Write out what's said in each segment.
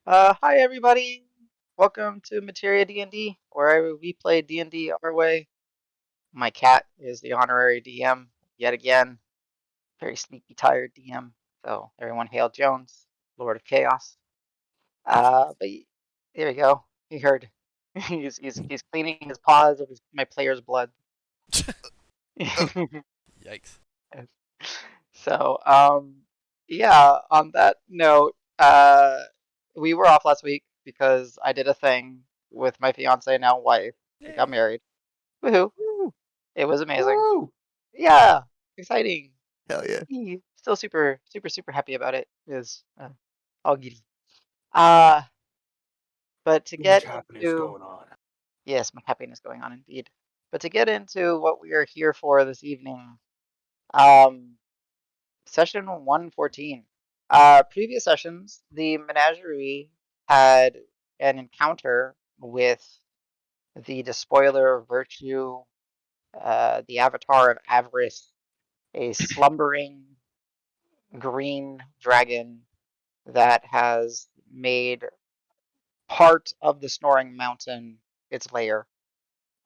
Hi everybody. Welcome to Materia D&D, where we play D&D our way. My cat is the honorary DM yet again. Very sleepy, tired DM. So everyone hail Jones, Lord of Chaos. There we go. He heard. He's cleaning his paws of my player's blood. Yikes. So, yeah, on that note, we were off last week because I did a thing with my fiance, now wife. We got Yay. married. Woohoo. Woo! It was amazing. Woo! Yeah, exciting. Hell yeah. Still super, super, super happy about it. It was all giddy. Uh, but to Too get much happiness into, going on. yes, my happiness going on indeed. But to get into what we are here for this evening, um, session 114. Previous sessions, the Menagerie had an encounter with the Despoiler of Virtue, the Avatar of Avarice, a slumbering green dragon that has made part of the Snoring Mountain its lair.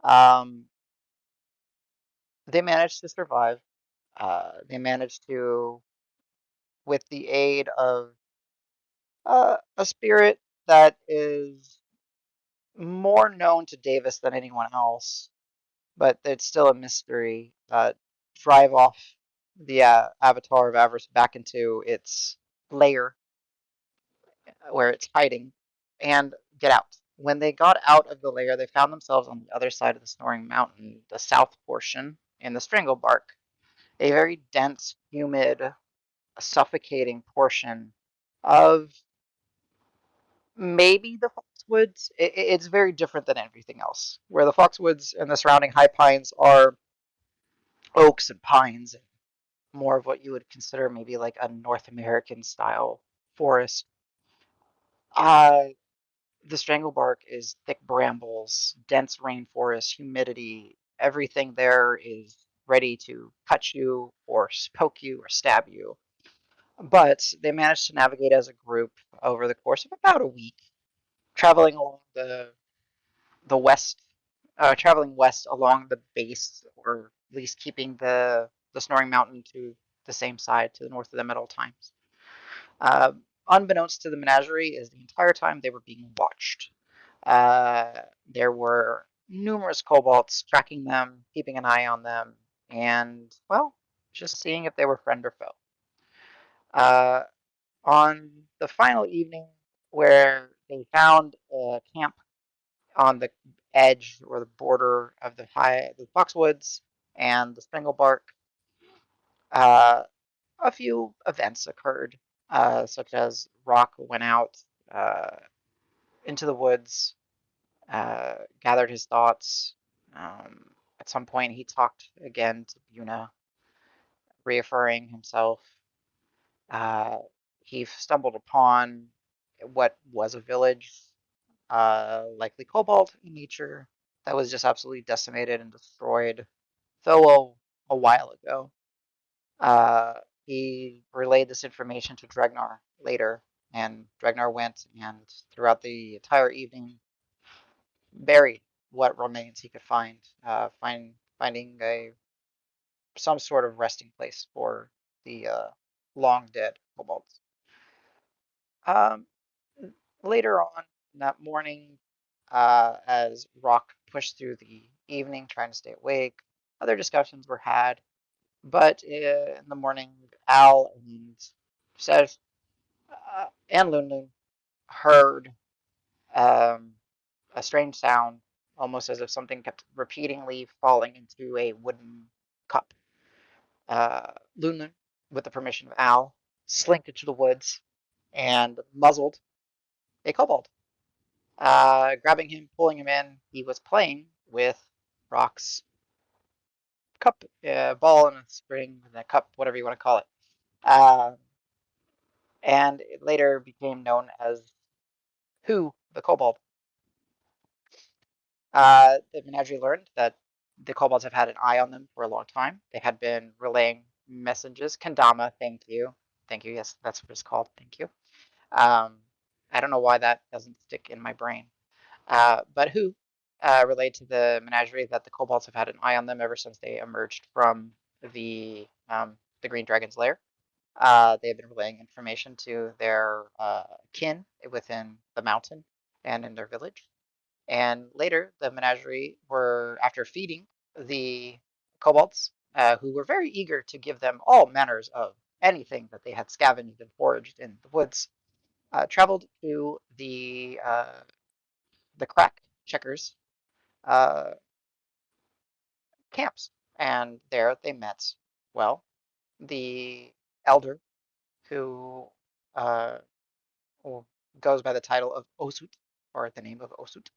Um, they managed to survive. They managed to, with the aid of a spirit that is more known to Davis than anyone else, but it's still a mystery. Drive off the Avatar of Avarice back into its lair where it's hiding and get out. When they got out of the lair, they found themselves on the other side of the Snoring Mountain, the south portion, in the Stranglebark, a very dense, humid, suffocating portion of maybe the Foxwoods. It's very different than everything else. Where the Foxwoods and the surrounding high pines are oaks and pines, and more of what you would consider maybe like a North American style forest. Uh, the Stranglebark is thick brambles, dense rainforest, humidity. Everything there is ready to cut you or poke you or stab you. But they managed to navigate as a group over the course of about a week, traveling along the west, traveling west along the base, or at least keeping the Snoring Mountain to the same side, to the north of them at all times. Uh, Unbeknownst to the Menagerie, is the entire time they were being watched. There were numerous kobolds tracking them, keeping an eye on them, and well, just seeing if they were friend or foe. Uh, on the final evening, where they found a camp on the edge or the border of the Foxwoods and the Springlebark, uh, a few events occurred, such as Rock went out uh, into the woods, gathered his thoughts. At some point, he talked again to Buna, reaffirming himself. Uh, he stumbled upon what was a village, likely kobold in nature, that was just absolutely decimated and destroyed, though a while ago. Uh, he relayed this information to Dregnar later, and Dregnar went and throughout the entire evening buried what remains he could find, finding some sort of resting place for the long dead kobolds. Um, Later on that morning, as Rock pushed through the evening trying to stay awake, other discussions were had. But in the morning, Al and Sev and Lunlun heard um, a strange sound, almost as if something kept repeatedly falling into a wooden cup. Lunlun, with the permission of Al, slinked into the woods and muzzled a kobold. Grabbing him, pulling him in, he was playing with Rock's cup, ball and a spring, and a cup, whatever you want to call it. Uh, and it later became known as Who the Kobold. The Menagerie learned that the kobolds have had an eye on them for a long time. They had been relaying messages. Kendama, thank you. Thank you, yes, that's what it's called. Thank you. Um, I don't know why that doesn't stick in my brain. But who relayed to the menagerie that the kobolds have had an eye on them ever since they emerged from the Green Dragon's lair. They've been relaying information to their kin within the mountain and in their village. And later, the menagerie were, after feeding the kobolds, who were very eager to give them all manners of anything that they had scavenged and foraged in the woods, traveled to the crack checkers uh, camps. And there they met, well, the elder who uh, goes by the title of Osut, or the name of Osut.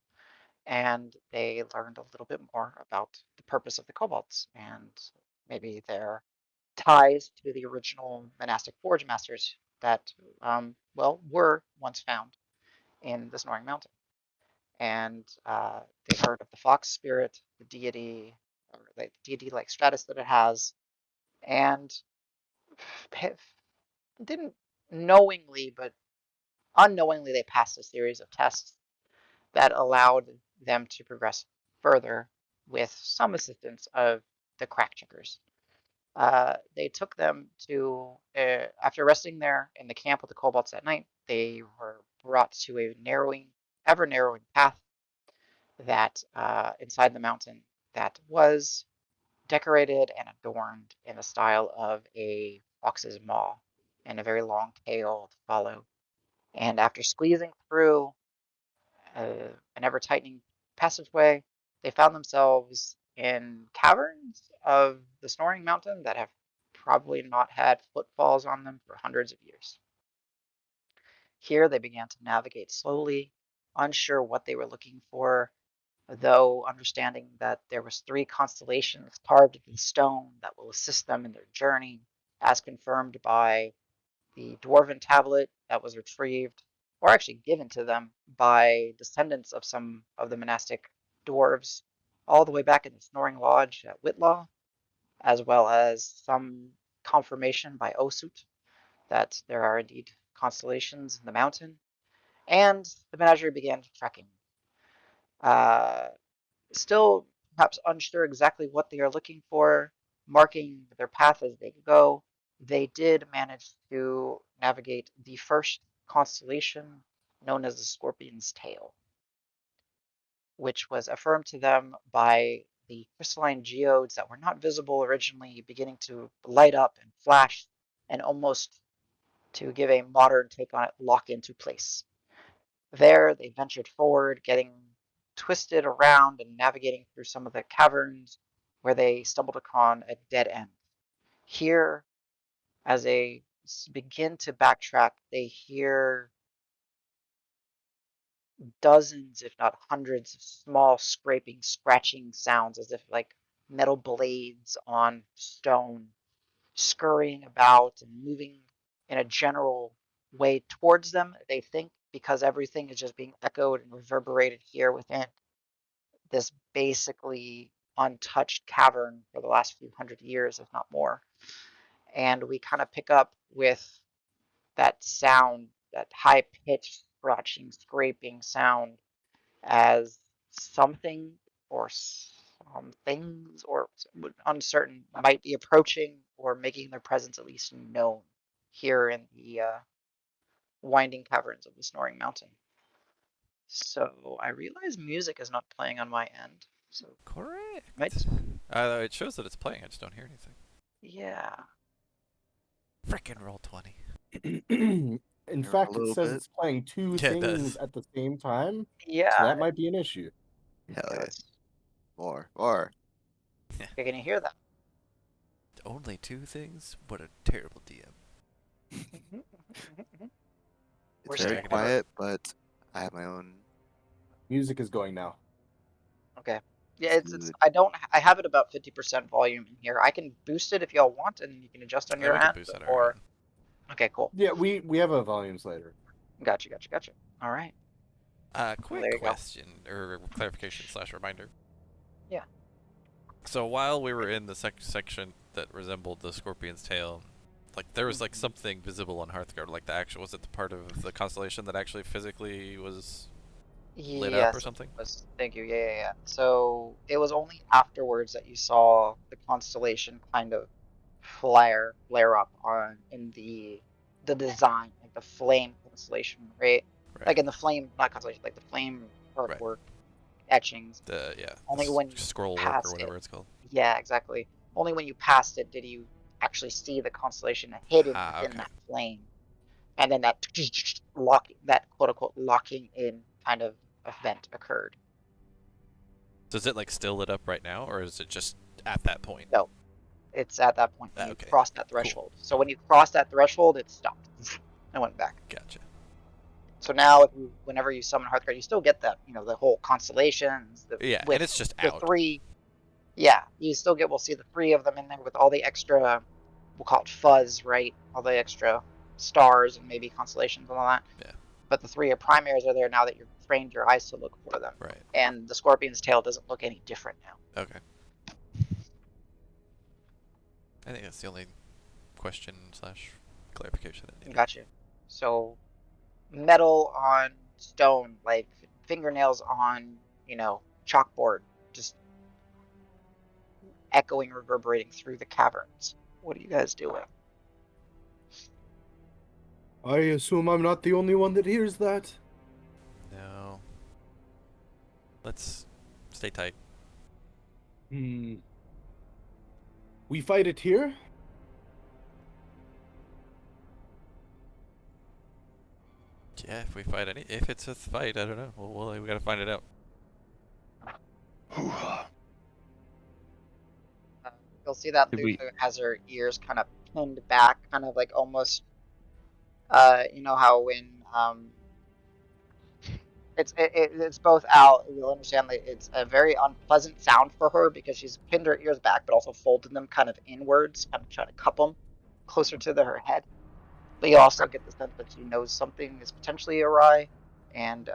And they learned a little bit more about the purpose of the kobolds and maybe their ties to the original monastic forge masters that, well, were once found in the Snoring Mountain. And they heard of the fox spirit, the deity, or like the deity-like status that it has, and didn't knowingly, but unknowingly, they passed a series of tests that allowed them to progress further with some assistance of the crack checkers. They took them to, after resting there in the camp with the kobolds that night, they were brought to a ever narrowing path that inside the mountain that was decorated and adorned in the style of a fox's maw and a very long tail to follow. And after squeezing through an ever tightening passageway, they found themselves in caverns of the Snoring Mountain that have probably not had footfalls on them for hundreds of years. Here they began to navigate slowly, unsure what they were looking for, though understanding that there was 3 constellations carved in stone that will assist them in their journey, as confirmed by the dwarven tablet that was retrieved, or actually given to them by descendants of some of the monastic dwarves, all the way back in the Snoring Lodge at Whitlaw, as well as some confirmation by Osut that there are indeed constellations in the mountain. And the menagerie began trekking. Uh, Still perhaps unsure exactly what they are looking for, marking their path as they go, they did manage to navigate the first constellation known as the Scorpion's Tail, which was affirmed to them by the crystalline geodes that were not visible originally beginning to light up and flash and almost, to give a modern take on it, lock into place. There, they ventured forward, getting twisted around and navigating through some of the caverns where they stumbled upon a dead end. Here, as they begin to backtrack, they hear dozens, if not hundreds, of small scraping, scratching sounds as if like metal blades on stone scurrying about and moving in a general way towards them, they think, because everything is just being echoed and reverberated here within this basically untouched cavern for the last few hundred years, if not more. And we kind of pick up with that sound, that high pitched, scratching, scraping sound, as something or some things or uncertain might be approaching or making their presence at least known here in the winding caverns of the Snoring Mountain. So I realize music is not playing on my end. So might, Correct. It shows that it's playing. I just don't hear anything. yeah. Frickin' roll 20. In Here a fact, it little says bit. it's playing 2 Yeah, it things does. at the same time, so Yeah. that might be an issue. Hell Yeah, yeah. let's, More. okay, can you hear that? Only 2 things? What a terrible DM. We're It's Okay, very I skipping can hear. over. quiet, but I have my own Music is going now. Okay. Yeah, it's smooth. I have it about 50% volume in here. I can boost it if y'all want and you can adjust on Yeah, your we can end, boost on our or end. okay, cool. Yeah, we have a volume slider. Gotcha. All right. Well, Quick there you go. question, or clarification slash reminder. Yeah. So while we were in the section that resembled the scorpion's tail, Like there was like something visible on Hearthguard, like the actual, was it the part of the constellation that actually physically was lit up or Yes, it something? was. Thank you. Yeah. So it was only afterwards that you saw the constellation kind of flare up on in the design, like the flame constellation, right? Right. Like in the flame, not constellation, like the flame Right. artwork etchings. Yeah, the Only when you scroll work or passed it, whatever it's called. yeah, exactly. Only when you passed it did you actually see the constellation hidden Ah, within okay. that flame, and then that locking, that quote unquote locking in kind of event occurred. So is it like still lit up right now, or is it just at that point? No, it's at that point when Ah, you okay. cross that Cool. threshold. So when you cross that threshold, it stopped and went back. Gotcha. So now, whenever you summon Hearthguard, you still get that, the whole constellations, Yeah, and with it's just the out. three. Yeah, you still get. We'll see the three of them in there with all the extra. We'll call it fuzz, right? All the extra stars and maybe constellations and all that. Yeah. But the three primaries are there now that you've trained your eyes to look for them. Right. And the scorpion's tail doesn't look any different now. Okay. I think that's the only question slash clarification I needed. Gotcha. So metal on stone, like fingernails on, chalkboard, just echoing, reverberating through the caverns. What are you guys doing? I assume I'm not the only one that hears that. No. Let's stay tight. Hmm. We fight it here? Yeah, if we fight if it's a fight, I don't know. Well, we gotta find it out. Uh, you'll see that Did Luca we? has her ears kind of pinned back, kind of like almost, you know how when it's both out. You'll understand that it's a very unpleasant sound for her because she's pinned her ears back, but also folded them kind of inwards, kind of trying to cup them closer to her head. But you also get the sense that she knows something is potentially awry, and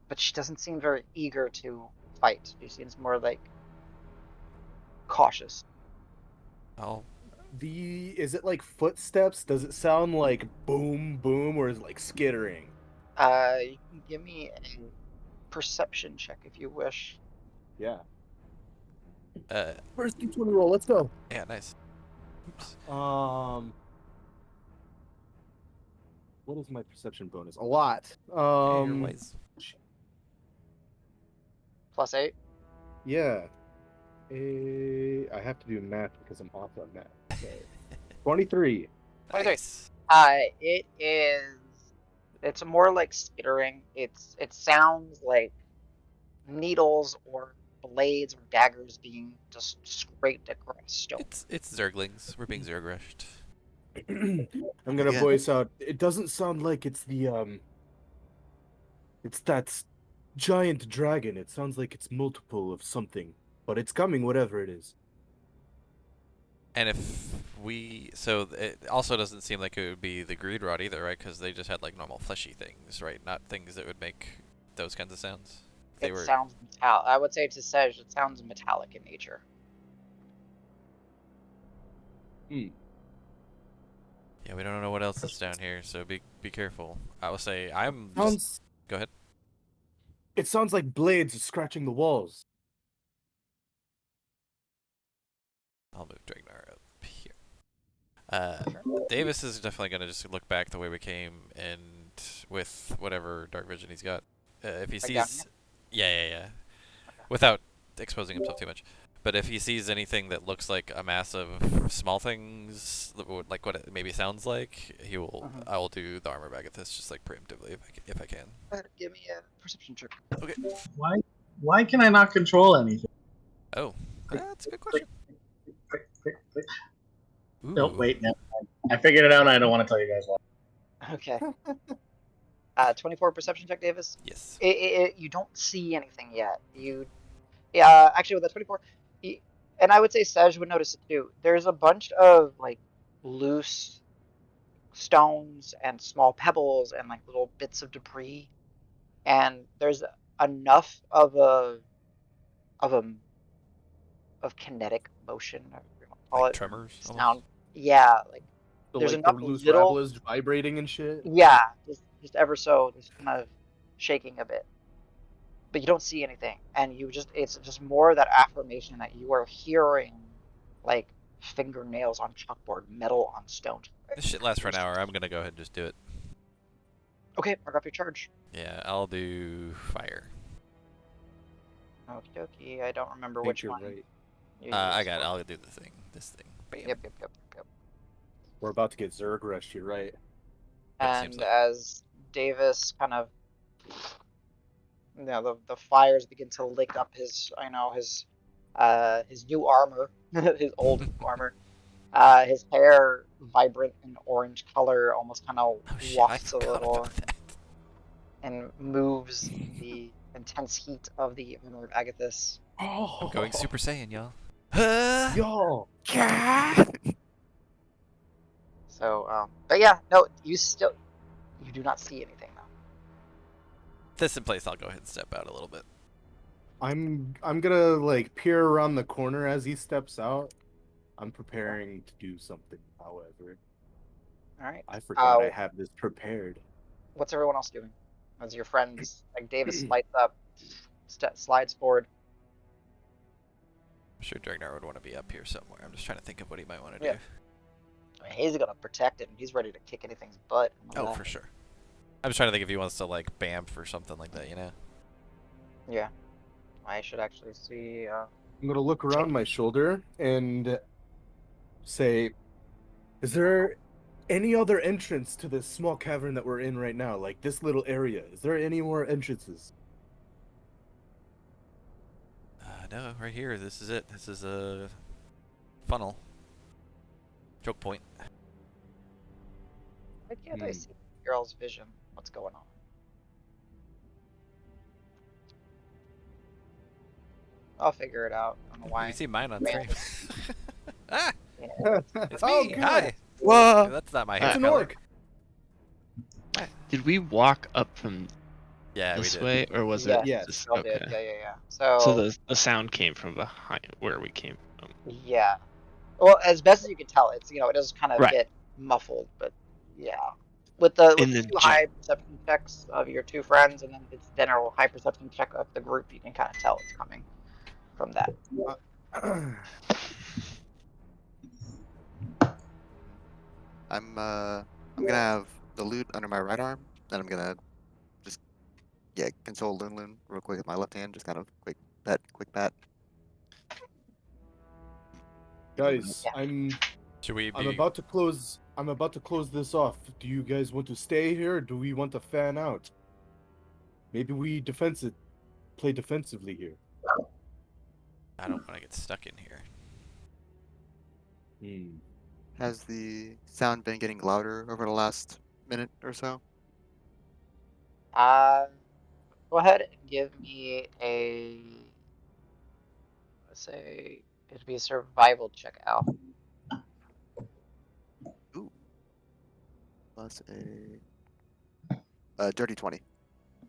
but she doesn't seem very eager to fight. She seems more like cautious. I'll Is it like footsteps? Does it sound like boom boom or is it like skittering? You can give me a perception check if you wish. Yeah. uh First D20 roll, let's go. yeah, nice. Oops. What is my perception bonus? A lot. Hey, you're wise. +8. Yeah. I have to do math because I'm off on math. So 23. 23. Nice. It is. It's more like skittering. It sounds like needles or blades or daggers being just scraped across stone. It's Zerglings. We're being Zergrushed. I'm gonna Yeah. voice out. It doesn't sound like it's it's that giant dragon. It sounds like it's multiple of something, but it's coming, whatever it is. And so it also doesn't seem like it would be the greed rod either, right? Because they just had like normal fleshy things, right? Not things that would make those kinds of sounds. It sounds metallic. I would say to Sej, it sounds metallic in nature. Hmm. Yeah, we don't know what else is down here, so be careful. I will say Sounds. Go ahead. It sounds like blades scratching the walls. I'll move Dragnar up here. Davis is definitely gonna just look back the way we came, and with whatever dark vision he's got, if he Like down sees, yeah, without exposing himself too much. But if he sees anything that looks like a mass of small things, like what it maybe sounds like, he will. Mhm. I will do the armor bag at this, just like preemptively if I can. Go ahead, give me a perception check. Okay. Why can I not control anything? Oh, that's a good question. Click, click, click. Ooh. Nope, wait, no. I figured it out and I don't want to tell you guys why. Okay. 24 perception check, Davis. Yes. You don't see anything yet. Yeah, actually, with the 24, and I would say Sej would notice it too. There's a bunch of like loose stones and small pebbles and like little bits of debris, and there's enough of a of kinetic motion, or you know, call Like it tremors, sound. almost. Yeah, like there's the enough loose little, rabblers vibrating and shit. yeah, just ever so, just kind of shaking a bit. But you don't see anything, and it's just more that affirmation that you are hearing like fingernails on chalkboard, metal on stone. This shit lasts for an hour. I'm gonna go ahead and just do it. Okay, mark off your charge. Yeah, I'll do fire. Okie dokie, I don't remember I think which you're one. right. You I used got it. for- I'll do the thing. This thing. Bam. Yep. We're about to get Zerg rushed. You're right. That seems And like. as Davis kind of, the fires begin to lick up his new armor, his old armor. His hair vibrant in orange color, almost kind of Oh shit! I wafts a forgot little about that. and moves the intense heat of the armor of Agathis. Oh, Going Super Saiyan, y'all. Yo, So, but yeah, no, you do not see anything though. This in place, I'll go ahead and step out a little bit. I'm gonna like peer around the corner as he steps out. I'm preparing to do something. However, All right. I forgot I have this prepared. What's everyone else doing? As your friends, like Davis lights up, slides forward. I'm sure Dragnar would want to be up here somewhere. I'm just trying to think of what he might want to Yeah. do. I mean, he's gonna protect it, and he's ready to kick anything's butt. Oh, for sure. I'm just trying to think if he wants to like BAMF or something like that, you know? Yeah. I should actually see. I'm gonna look around my shoulder and say, "Is there any other entrance to this small cavern that we're in right now? Like this little area? Is there any more entrances?" No, right here. This is it. This is a funnel. Choke point. Why can't I see the girl's vision? What's going on? I'll figure it out. I don't know You why. can see mine on stream. Ah! Yeah. It's Oh, me! good. Hi! Whoa! That's not my hair It's an color. orc. Did we walk up from Yeah, we this did. way, or was Yes, it Yes. just y'all okay? did. Yeah. So So, the sound came from behind where we came from. yeah. Well, as best as you can tell, it does kind of Right. get muffled, but yeah. With the In the two gym. high perception checks of your two friends, and then its general high perception check of the group, you can kind of tell it's coming from that. I'm gonna have the loot under my right arm, then I'm gonna just console Loon real quick with my left hand, just kind of quick bat. Guys, Yeah. Should we be... I'm about to close this off. Do you guys want to stay here, or do we want to fan out? Maybe we play defensively here. I don't want to get stuck in here. Has the sound been getting louder over the last minute or so? Go ahead and give me let's say, it'd be a survival check, Al. Ooh. Plus a dirty 20.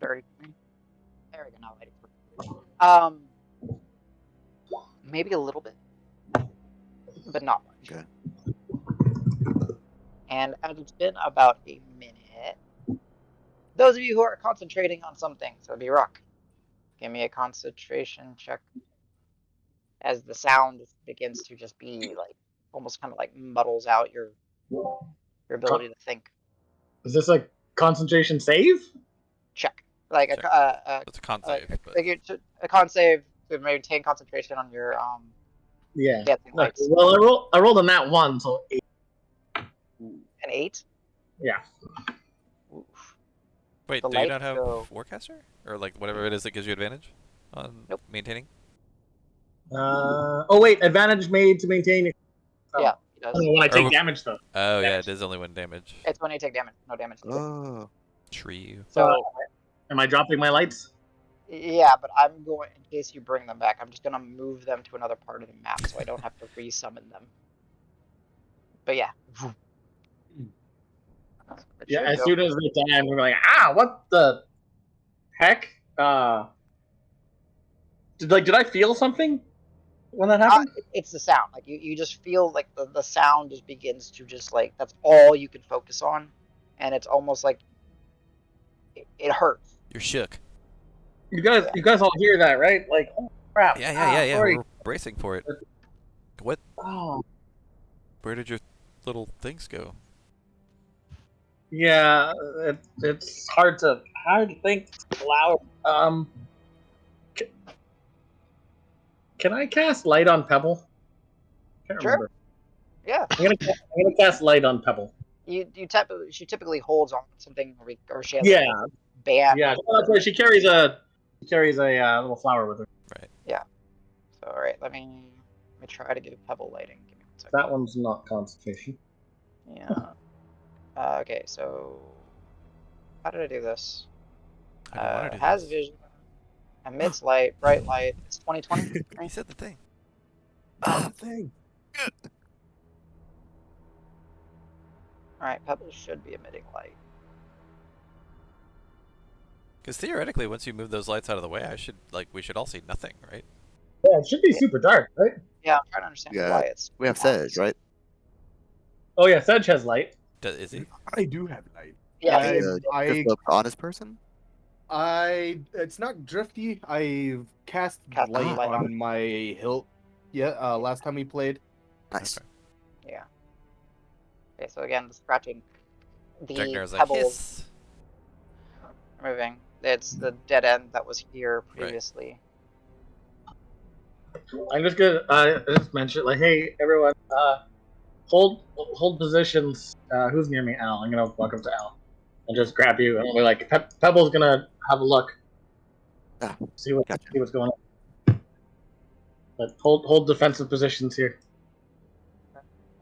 Dirty. There we go. Now lighting. Maybe a little bit, but not much. Okay. And as it's been about a minute, those of you who are concentrating on something, so it'd be Rock, give me a concentration check as the sound begins to just be like almost kind of like muddles out your ability to think. Is this a concentration save? Check like Check. a It's a con save, but... like a con save to maintain concentration on your Yeah. dancing Look, lights. well, I rolled a nat 1, so 8. An 8. Yeah. Oof. Wait, The do you lights not have go- Warcaster? Or like whatever it is that gives you advantage on Nope. maintaining? Oh wait, advantage made to maintain. Oh. Yeah, he does. When I take Or- damage though. Oh yeah, Damage. it is only one damage. It's when you take damage, no damage. Oh. Tree. So Am I dropping my lights? yeah, but I'm going, in case you bring them back, I'm just gonna move them to another part of the map so I don't have to resummon them. But yeah. It Yeah. should As go. soon as they die, I'm like, what the heck? Did I feel something? when that happened? It's the sound. Like you just feel like the sound just begins to just like that's all you can focus on, and it's almost like it hurts. You're shook. You guys all hear that, right? Like, oh crap! Yeah. Sorry. We're bracing for it. What? Oh, Where did your little things go? yeah. It's hard to think loud. C- can I cast light on Pebble? Can't Sure. remember. Yeah. I'm gonna cast light on Pebble. She typically holds on to something or she has like Yeah, a band. yeah. Well, that's right. She carries a little flower with her. Right. Yeah. So all right, let me try to do pebble lighting. Give me 1 second. That one's not concentration. Yeah. Okay, so how did I do this? How do you want to do Has this? vision, emits light, bright light. It's 2020. He Right? said the thing. Ah, thing. All right, pebbles should be emitting light. Because theoretically, once you move those lights out of the way, we should all see nothing, right? Yeah, it should be super dark, right? Yeah, I'm trying to understand Yeah, why it's. We have Sedge, right? Oh yeah, Sedge has light. Is he? I do have light. Yeah, I- he is. I- Just a honest person. It's not drifty. I've cast Cast light light on my hilt. Yeah, last time we played. Nice. Okay. Yeah. Okay, so again, the scratching. The Dragnar's like, pebbles hiss. moving. It's the dead end that was here previously. I'm just gonna just mention like, hey everyone, hold positions. Who's near me? Al. I'm gonna walk up to Al and just grab you, and we're like, Pebble's gonna have a look, Ah, see gotcha. what's going on. But hold defensive positions here.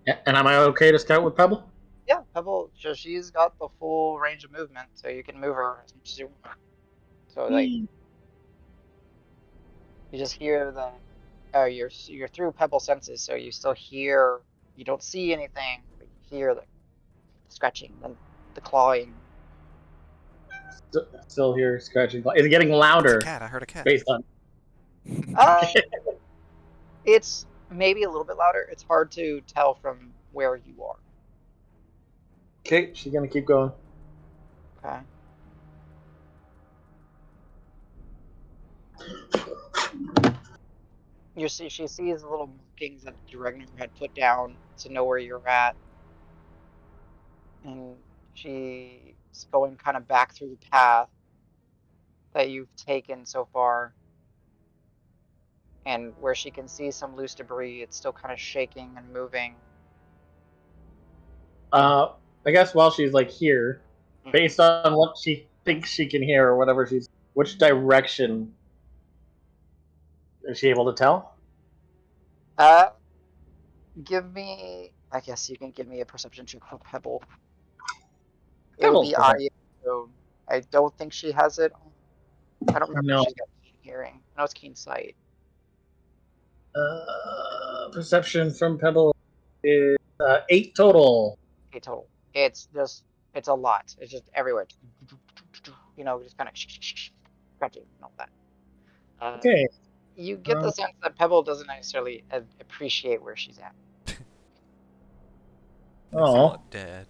Yeah, and am I okay to scout with Pebble? Yeah, Pebble. So she's got the full range of movement, so you can move her as much as you want. So like, you just hear the. You're through Pebble senses, so you still hear. You don't see anything, but you hear the scratching, the clawing. Still here scratching. Is it getting It's louder a cat. I heard a cat. based on? Uh, it's maybe a little bit louder. It's hard to tell from where you are. Okay, she's gonna keep going. Okay. She sees the little markings that Regner had put down to know where you're at, and she's going kind of back through the path that you've taken so far, and where she can see some loose debris, it's still kind of shaking and moving. I guess while she's like here, based on what she thinks she can hear or whatever which direction is she able to tell? Give me. I guess you can give me a perception check for Pebble. It would Pebble's be perception. audio. So I don't think she has it. I don't remember No. if she's got keen hearing. I know it's keen sight. Perception from Pebble is 8 total. Okay, total. It's a lot. It's just everywhere. Just kind of scratching and all that. Okay. You get the sense that Pebble doesn't necessarily appreciate where she's at. Oh, Dad.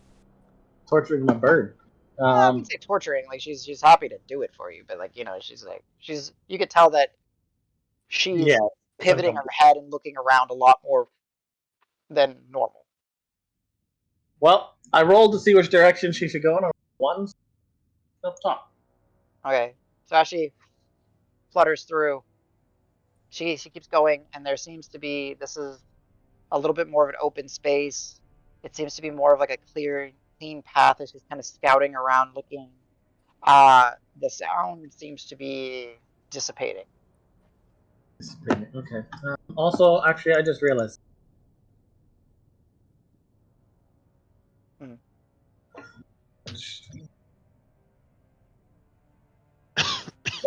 torturing my bird. I wouldn't say torturing. Like she's happy to do it for you, but she's you could tell that she's Yeah. pivoting her head and looking around a lot more than normal. Well, I rolled to see which direction she should go in. One's up top. Okay, so as she flutters through, she keeps going, and there seems to be this is a little bit more of an open space. It seems to be more of like a clean path as she's kind of scouting around, looking. The sound seems to be dissipating. Okay. Also, actually, I just realized. Hmm.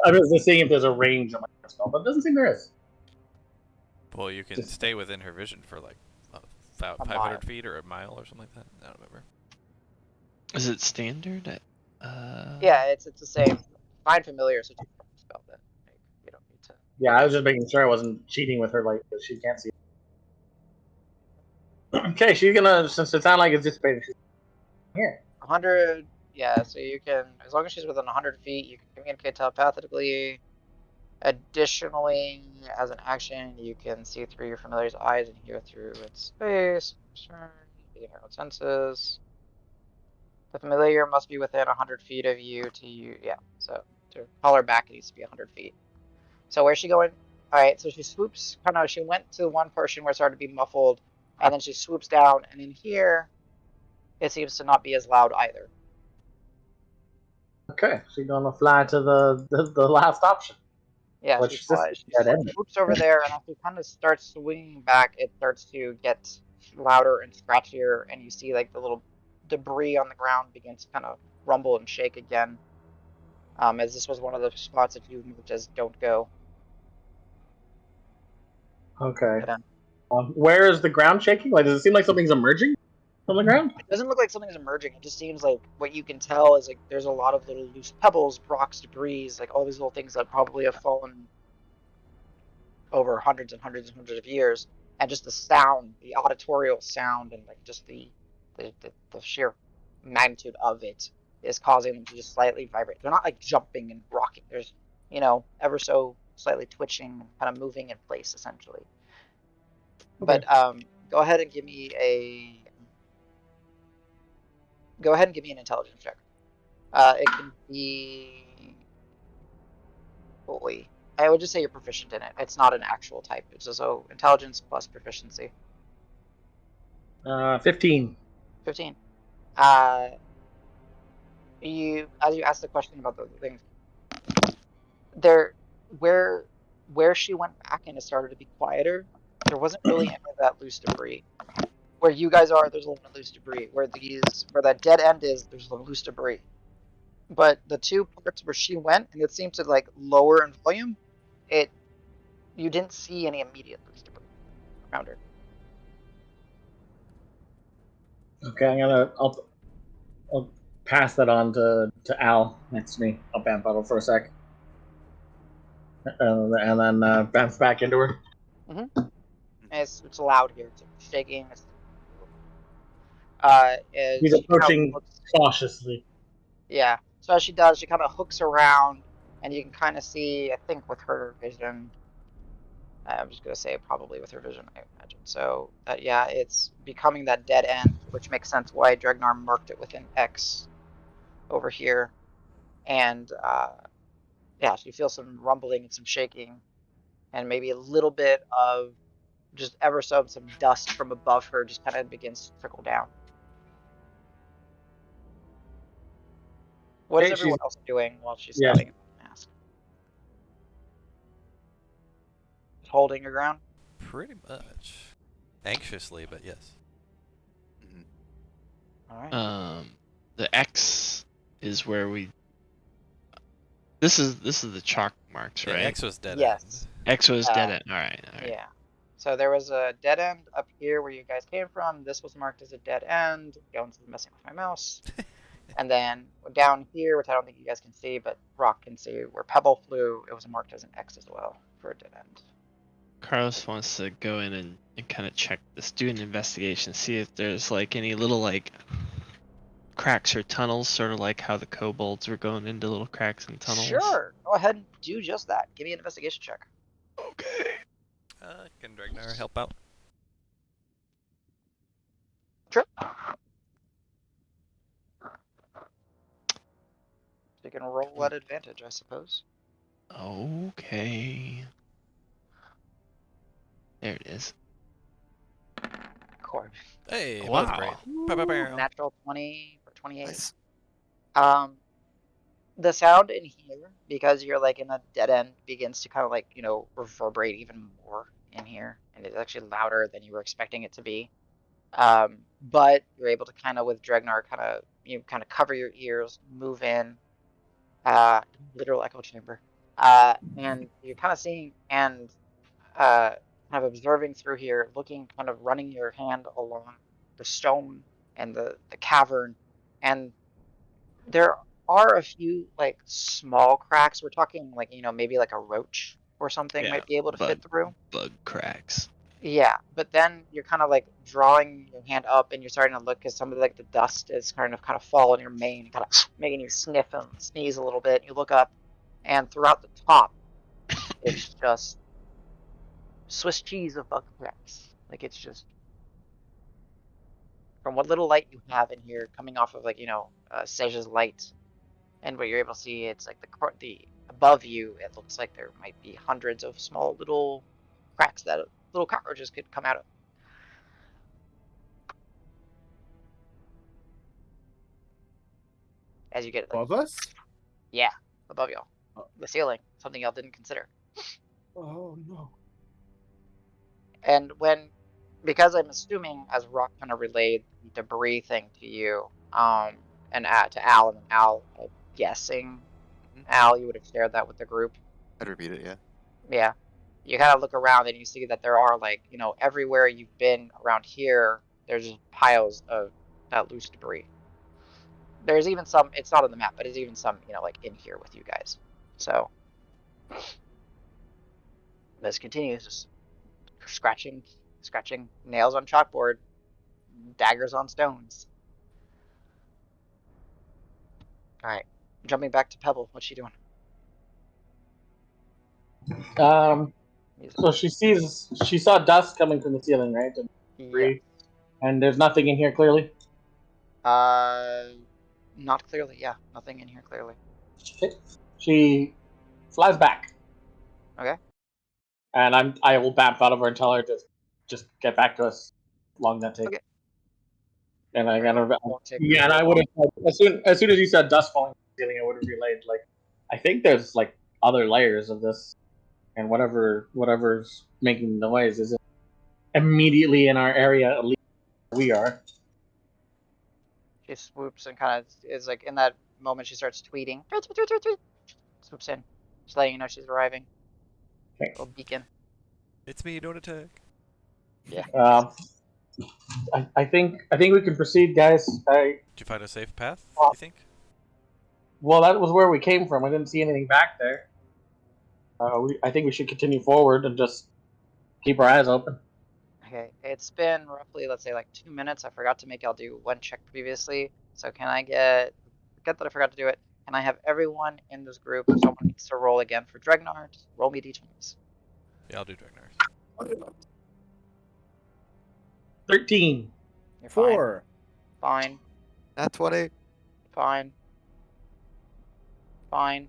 I was just seeing if there's a range on my spell, but it doesn't seem there is. Well, you can stay within her vision for like about 500 mile. feet or a mile or something like that. I don't remember. Is it standard? Yeah, it's the same. Find familiar, so it's a spell that you don't need to. Yeah, I was just making sure I wasn't cheating with her, like, because she can't see. Okay, she's gonna, since it sounded like it's dissipating, she's here. 100. Yeah, so you can, as long as she's within 100 feet, you can communicate telepathically. Additionally, as an action, you can see through your familiar's eyes and hear through its space. Using your own senses. The familiar must be within 100 feet of you to you. Yeah, so to call her back, it needs to be 100 feet. So where's she going? All right, so she swoops, kind of, she went to one portion where it started to be muffled, and then she swoops down, and in here, it seems to not be as loud either. Okay, she's gonna fly to the last option. Yeah, Which she is just flies, she dead end. swoops over there, and as she kind of starts swinging back, it starts to get louder and scratchier, and you see like the little debris on the ground begins to kind of rumble and shake again. As this was one of the spots that you moved as don't go. Okay. Dead end. Where is the ground shaking? Like, does it seem like something's emerging from the ground? It doesn't look like something's emerging. It just seems like what you can tell is like there's a lot of little loose pebbles, rocks, debris, like all these little things that probably have fallen over hundreds and hundreds and hundreds of years, and just the sound, the auditorial sound, and like just the sheer magnitude of it is causing them to just slightly vibrate. They're not like jumping and rocking. There's ever so slightly twitching and kind of moving in place essentially. Okay. But go ahead and give me an intelligence check. It can be. Holy. I would just say you're proficient in it. It's not an actual type. It's just intelligence plus proficiency. 15. 15. You as you asked the question about the things there, where she went back and it started to be quieter, there wasn't really any of that loose debris. Where you guys are, there's a lot of loose debris. Where that dead end is, there's some loose debris. But the two parts where she went and it seemed to like lower in volume, it you didn't see any immediate loose debris around her. Okay, I'll pass that on to Al next to me. I'll bamf out for a sec. And then bounce back into her. And it's loud here. It's shaking. He's She kind of approaching looks. cautiously. Yeah. So as she does, she kind of hooks around, and you can kind of see, I think, with her vision. I'm just gonna say probably with her vision, I imagine. So yeah, it's becoming that dead end, which makes sense why Dregnar marked it with an X over here. And yeah, she feels some rumbling and some shaking, and maybe a little bit of just ever so some dust from above her just kind of begins to trickle down. What is Okay, everyone else doing while she's yeah. scouting the mask? Just holding her ground? Pretty much. Anxiously, but yes. All right. The X is where we. This is the chalk marks, Yeah, right? X was dead Yes. X was dead end. All right. Yeah. So there was a dead end up here where you guys came from. This was marked as a dead end. Jones is messing with my mouse. And then down here, which I don't think you guys can see, but Rock can see, where Pebble flew, it was marked as an X as well for a dead end. Carlos wants to go in and kind of check this, do an investigation, see if there's like any little like cracks or tunnels, sort of like how the kobolds were going into little cracks and tunnels. Sure. Go ahead and do just that. Give me an investigation check. Okay. Can Dregnar help out? Sure. So you can roll at advantage, I suppose. Okay. There it is. Corbin. Hey, both great. Wow. Natural 20 for 28. Nice. The sound in here, because you're like in a dead end, begins to kind of like, reverberate even more in here. And it's actually louder than you were expecting it to be. But you're able to kind of, with Dregnar, kind of cover your ears, move in, literal echo chamber. And you're kind of seeing and kind of observing through here, looking, kind of running your hand along the stone and the cavern, and there are a few like small cracks. We're talking like maybe like a roach or something Yeah, might be able to fit through. Bug cracks. Yeah, but then you're kind of like drawing your hand up and you're starting to look as some of like the dust is kind of falling your mane, kind of making you sniff and sneeze a little bit. You look up, and throughout the top, it's just Swiss cheese of bug cracks. Like it's just from what little light you have in here coming off of like Seja's light, and what you're able to see, it's like the above you. It looks like there might be hundreds of small little cracks that little cockroaches could come out of. As you get like, Above us? yeah, above y'all, Oh. the ceiling, something y'all didn't consider. Oh no. And because I'm assuming as Rock kind of relayed the debris thing to you, and to Al, and Al, I'm guessing, Al, you would have shared that with the group. I'd repeat it, yeah. Yeah. You kind of look around and you see that there are like, everywhere you've been around here, there's just piles of that loose debris. There's even some, it's not on the map, but there's even some, like in here with you guys. So this continues, just scratching nails on chalkboard, daggers on stones. All right, jumping back to Pebble. What's she doing? So she saw dust coming from the ceiling, right? And debris, and there's nothing in here clearly. Not clearly. Yeah, nothing in here clearly. She flies back. Okay. And I will bamf out of her and tell her to just get back to us. How long that takes. Okay. And I kind of Won't take yeah, and I would have as soon as you said dust falling from the ceiling, I would have relayed like I think there's like other layers of this, and whatever's making the noise isn't immediately in our area. At least we are. She swoops and kind of is like in that moment she starts tweeting. Tweet, tweet, tweet, tweet, tweet. Swoops in, just letting you know she's arriving. Okay. Little beacon. It's me, don't attack. Yeah. I think we can proceed, guys. Did you find a safe path, you think? Well, that was where we came from. I didn't see anything back there. I think we should continue forward and just keep our eyes open. Okay. It's been roughly, let's say, like 2 minutes. I forgot to make y'all do one check previously. So can I forget that I forgot to do it? Can I have everyone in this group, if someone needs to roll again for Dregnard, roll me d20s. Yeah, I'll do Dregnard. 13. You're fine. 4. Fine. Nat 20. Fine. Fine.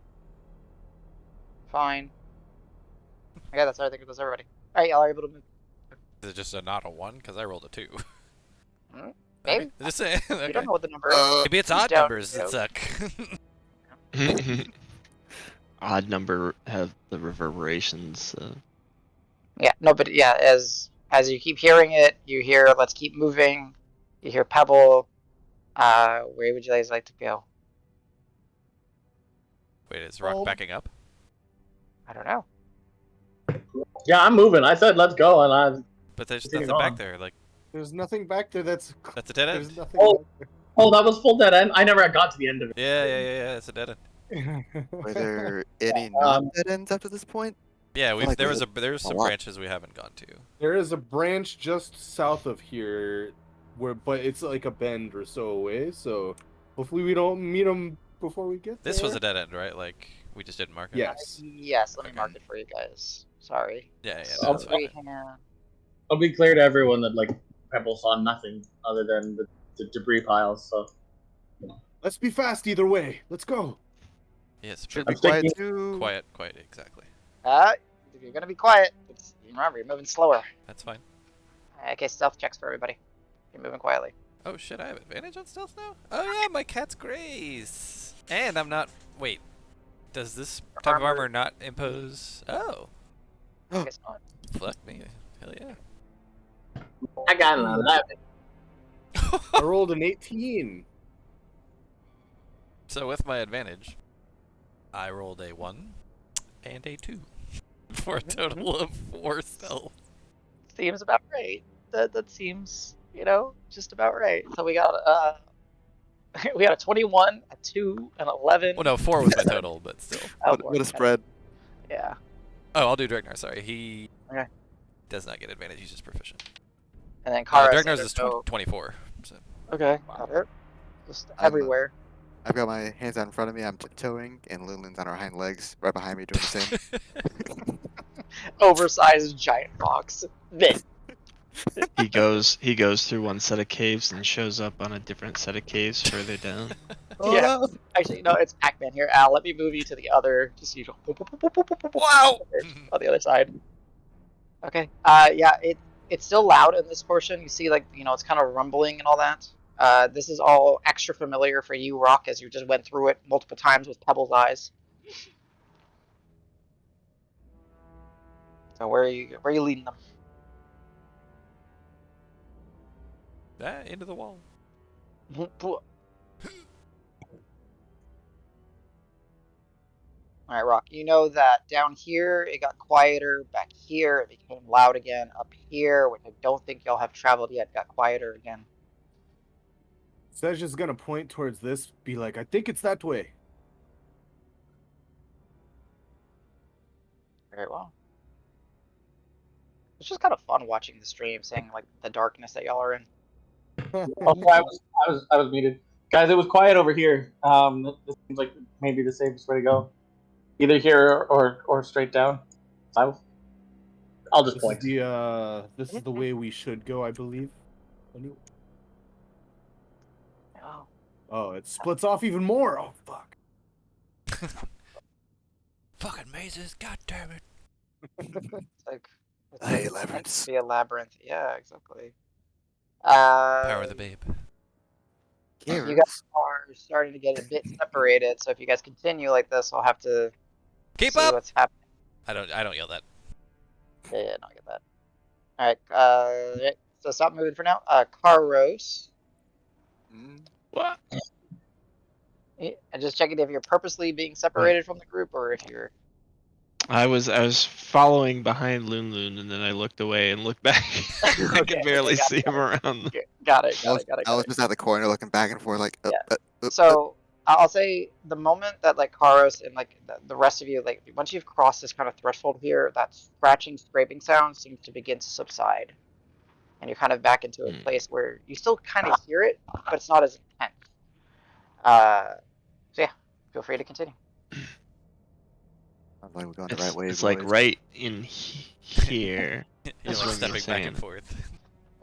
Fine. Okay, that's everything. That's everybody. Alright, y'all are able to move. Is it just a not a 1? Because I rolled a 2. Maybe. Okay, just saying. You Okay. don't know what the number is. Maybe it's Who's odd down, numbers that suck. Odd number have the reverberations. Yeah, no, but yeah, as you keep hearing it, you hear "Let's keep moving." You hear Pebble. Where would you guys like to go? Wait, is Rock backing up? I don't know. Yeah, I'm moving. I said let's go, and But there's Continue nothing on. back there. Like, There's nothing back there that's that's a dead there's end. nothing Oh. back there. that was full dead end. I never got to the end of it. Yeah, it's a dead end. Were there any not dead ends up to this point? Yeah, Like there's a some lot. branches we haven't gone to. There is a branch just south of here, but it's like a bend or so away. So hopefully we don't meet them before we get there. This was a dead end, right? Like, we just didn't mark it? Yes. Yes, let me Okay. mark it for you guys. Sorry. Yeah, Oh, that's fine. I'll be clear to everyone that like Pebble saw nothing other than the debris piles. So Let's be fast either way. Let's go. Yes, Should but be quiet thinking- too. quiet, exactly. If you're gonna be quiet, remember you're moving slower. That's fine. Okay, stealth checks for everybody. You're moving quietly. Oh shit, I have advantage on stealth now? Oh yeah, my cat's graze. And I'm not. Wait. Does this type of armor not impose? Oh. I guess not. Fuck me. Hell yeah. I got an 11. I rolled an 18. So with my advantage, I rolled a 1 and a 2 for a total of 4 stealth. Seems about right. That seems, just about right. So we got we got a 21, a 2, an 11. Well, no, 4 was my total, but still. Oh, What a spread. Yeah. Oh, I'll do Dregnar. Sorry, he Okay. does not get advantage. He's just proficient. And then Karos, I Dregnar's don't is know. 24. So. Okay, got it. Just I'm, everywhere. I've got my hands out in front of me. I'm tiptoeing, and Lunlun's on her hind legs, right behind me, doing the same. Oversized giant fox. Bit. He goes through one set of caves and shows up on a different set of caves further down. Oh Yeah. no! Actually, no, it's Pac-Man here. Al, let me move you to the other, just you go Wow! on the other side. Okay. Yeah, it's still loud in this portion. You see, like, it's kind of rumbling and all that. This is all extra familiar for you, Rock, as you just went through it multiple times with Pebble's eyes. So where are you leading them? Into the wall. All right, Rock. You know that down here it got quieter. Back here it became loud again. Up here, which I don't think y'all have traveled yet, got quieter again. Sedge is gonna point towards this, be like, I think it's that way. Very well. It's just kind of fun watching the stream, seeing like the darkness that y'all are in. Oh, I was muted, guys. It was quiet over here. This seems like maybe the safest way to go, either here or straight down. I'll just This point. is the way we should go, I believe. Oh, Oh, it splits off even more. Oh fuck. Fucking mazes, god damn it. it's like I hate it's meant labyrinths. to be a labyrinth. Yeah, exactly. Power of the babe. You Caverns. guys are starting to get a bit separated, so if you guys continue like this, I'll have to Keep see up! what's happening. I don't yell that. Yeah, no, I get that. Alright, so stop moving for now. Karos. Mm, What? And just checking if you're purposely being separated from the group or if you're. I was following behind Loon Loon, and then I looked away and looked back. I could barely got see him around. Got it. I was just at the corner looking back and forth, like, Yeah. So I'll say the moment that like Karos and like the rest of you, like once you've crossed this kind of threshold here, that scratching, scraping sound seems to begin to subside, and you're kind of back into a place where you still kind of hear it, but it's not as intense. So yeah, feel free to continue. I'm like, we're going the right way, It's boys. like right in here. You're That's like what stepping you're back and saying. forth.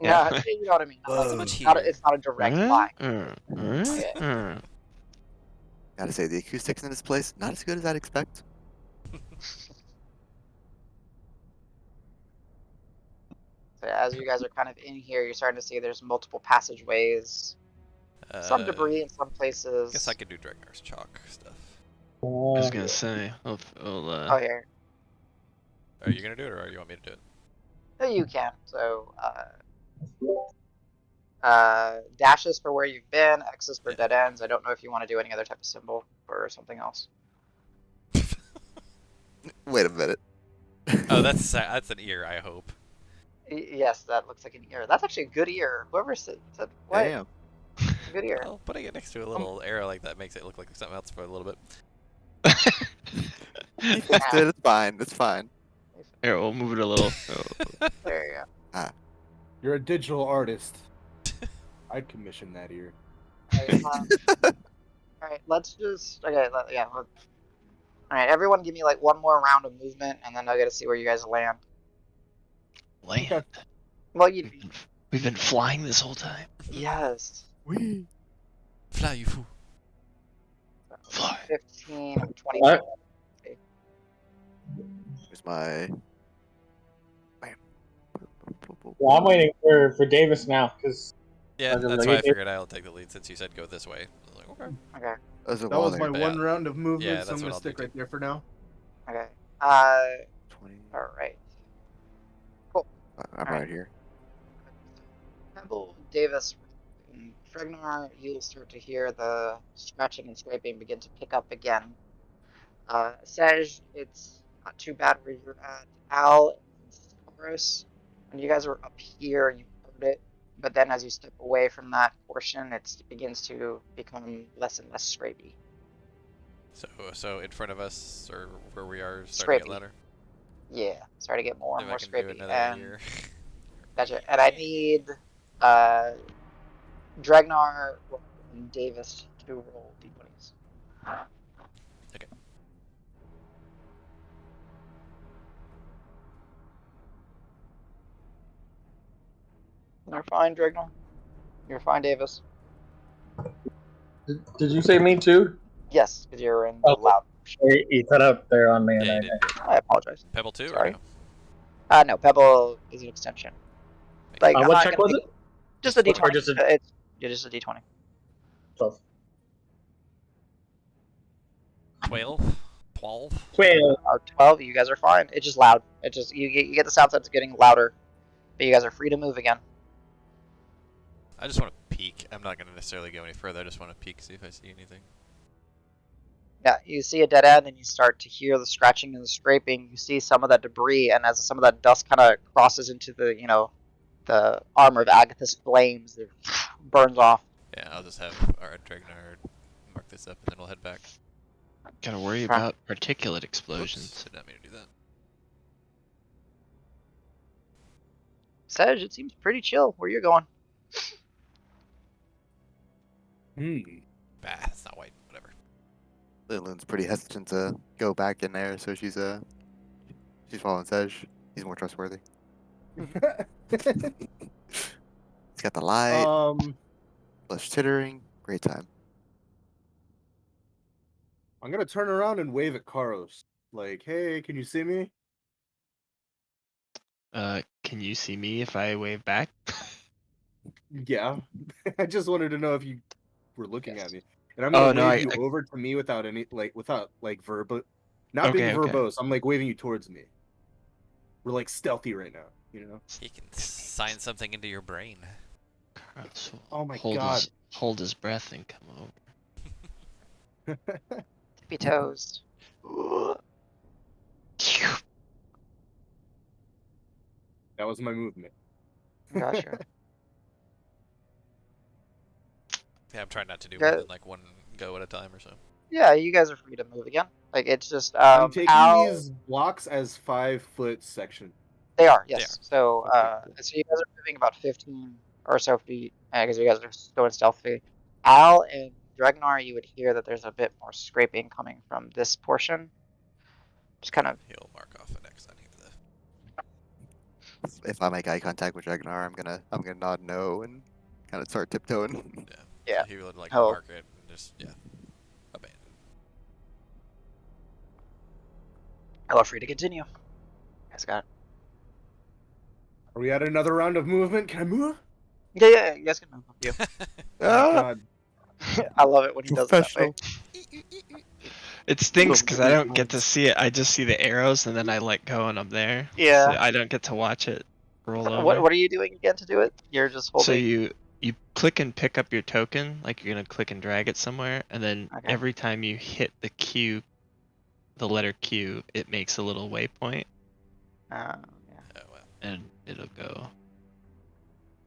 Yeah, Yeah. you know what I mean. Not so much It's here. not a direct line. Yeah. Gotta say, the acoustics in this place, not as good as I'd expect. So as you guys are kind of in here, you're starting to see there's multiple passageways, some debris in some places. Guess I could do Dregnar's chalk stuff. I was gonna say, Oh, here. Are you gonna do it, or you want me to do it? No, you can. So, dashes for where you've been, X's for dead ends. I don't know if you want to do any other type of symbol or something else. Wait a minute. Oh, that's an ear, I hope. Yes, that looks like an ear. That's actually a good ear. Whoever said what? Damn. Good ear. Well, putting it next to a little arrow like that makes it look like something else for a little bit. You fixed it. It's fine. It's fine. Here, we'll move it a little. There you go. You're a digital artist. I'd commission that ear. Alright, let's just. Okay, alright, everyone give me like one more round of movement, and then I gotta see where you guys land. Land. Okay. Well, We've been flying this whole time. yes. Whee! Fly, you fool. Fly. 15 and 20. What? Here's my. Well, I'm waiting for Davis now because Yeah, I was that's like, why I it- figured I'll take the lead since you said go this way. I was like, okay. Okay. There's a That wall was there. my Yeah. one round of movement, Yeah, so that's I'm what gonna I'll do stick right too. there for now. Okay. 20. Alright. Cool. I'm right here. Pebble, Davis, and Fregnar, you'll start to hear the scratching and scraping begin to pick up again. Sej, it's not too bad where you're at. Al and Stavros, when you guys were up here, you heard it, but then as you step away from that portion, it begins to become less and less scrapey. So in front of us, or where we are, starting to get Scrapey. louder. Yeah, starting to get more and If more I can do scrapey. another And year. gotcha. And I need uh Dragnar and Davis to roll d20s. Okay. You're fine, Dragnar. You're fine, Davis. Did you say me too? Yes, because you're in the Oh, loud. he cut out there on me. And Yeah, you I, did. I apologize. Pebble 2 or Sorry. no? No, Pebble is an extension. Like I'm what not check gonna was be, it? just a Or d20. just a It's just a d20. 12? 12? 12? 12. 12. You guys are fine. It's just loud. It just you get the sound that's getting louder, but you guys are free to move again. I just want to peek. I'm not going to necessarily go any further. I just want to peek, see if I see anything. Yeah, you see a dead end, and you start to hear the scratching and the scraping. You see some of that debris, and as some of that dust kind of crosses into the armor of Agatha's flames, it burns off. Yeah, I'll just have our Dragnar mark this up and then we'll head back. Gotta worry Okay. about particulate Oops, explosions. did not mean to do that. Sedge, it seems pretty chill where you're going. Bah, it's not white. Whatever. Lillian's pretty hesitant to go back in there, so she's following Sedge. He's more trustworthy. He's got the light, less chittering. Great time. I'm gonna turn around and wave at Karos. Like, hey, can you see me? Can you see me if I wave back? Yeah. I just wanted to know if you were looking Yes. at me. And I'm gonna Oh, no, wave I- you I- over to me without verbal, not being Okay, okay. verbose. I'm like waving you towards me. We're like stealthy right now, you know? He can sign something into your brain. Carlos will Oh my hold God. hold his breath and come over. Tippy toes. That was my movement. Gotcha. Yeah, I'm trying not to do Okay. more than like one go at a time or so. Yeah, you guys are free to move again. Like it's just I'm taking Al. these blocks as 5-foot section. They are, They yes. So Okay, cool. so you guys are moving about 15 or so feet because you guys are going stealthy. Al and Dregnar, you would hear that there's a bit more scraping coming from this portion. Just kind of He'll mark off an X on here. If I make eye contact with Ragnar, I'm gonna nod no and kind of start tiptoeing. Yeah. So he would like Oh. mark it and just abandon. Hello, free to continue. You guys got it. Are we at another round of movement? Can I move? Yeah, you guys can move. Up you. Oh my God. I love it when he does it that way. Professional. It stinks because I Little don't get to hands. see it. I just see the arrows and then I let go and I'm there. Yeah. So I don't get to watch it roll over. What are you doing again to do it? You're just So holding. you click and pick up your token, like you're gonna click and drag it somewhere, and then Okay. every time you hit the Q, the letter Q, it makes a little waypoint Yeah. Oh well. and it'll go.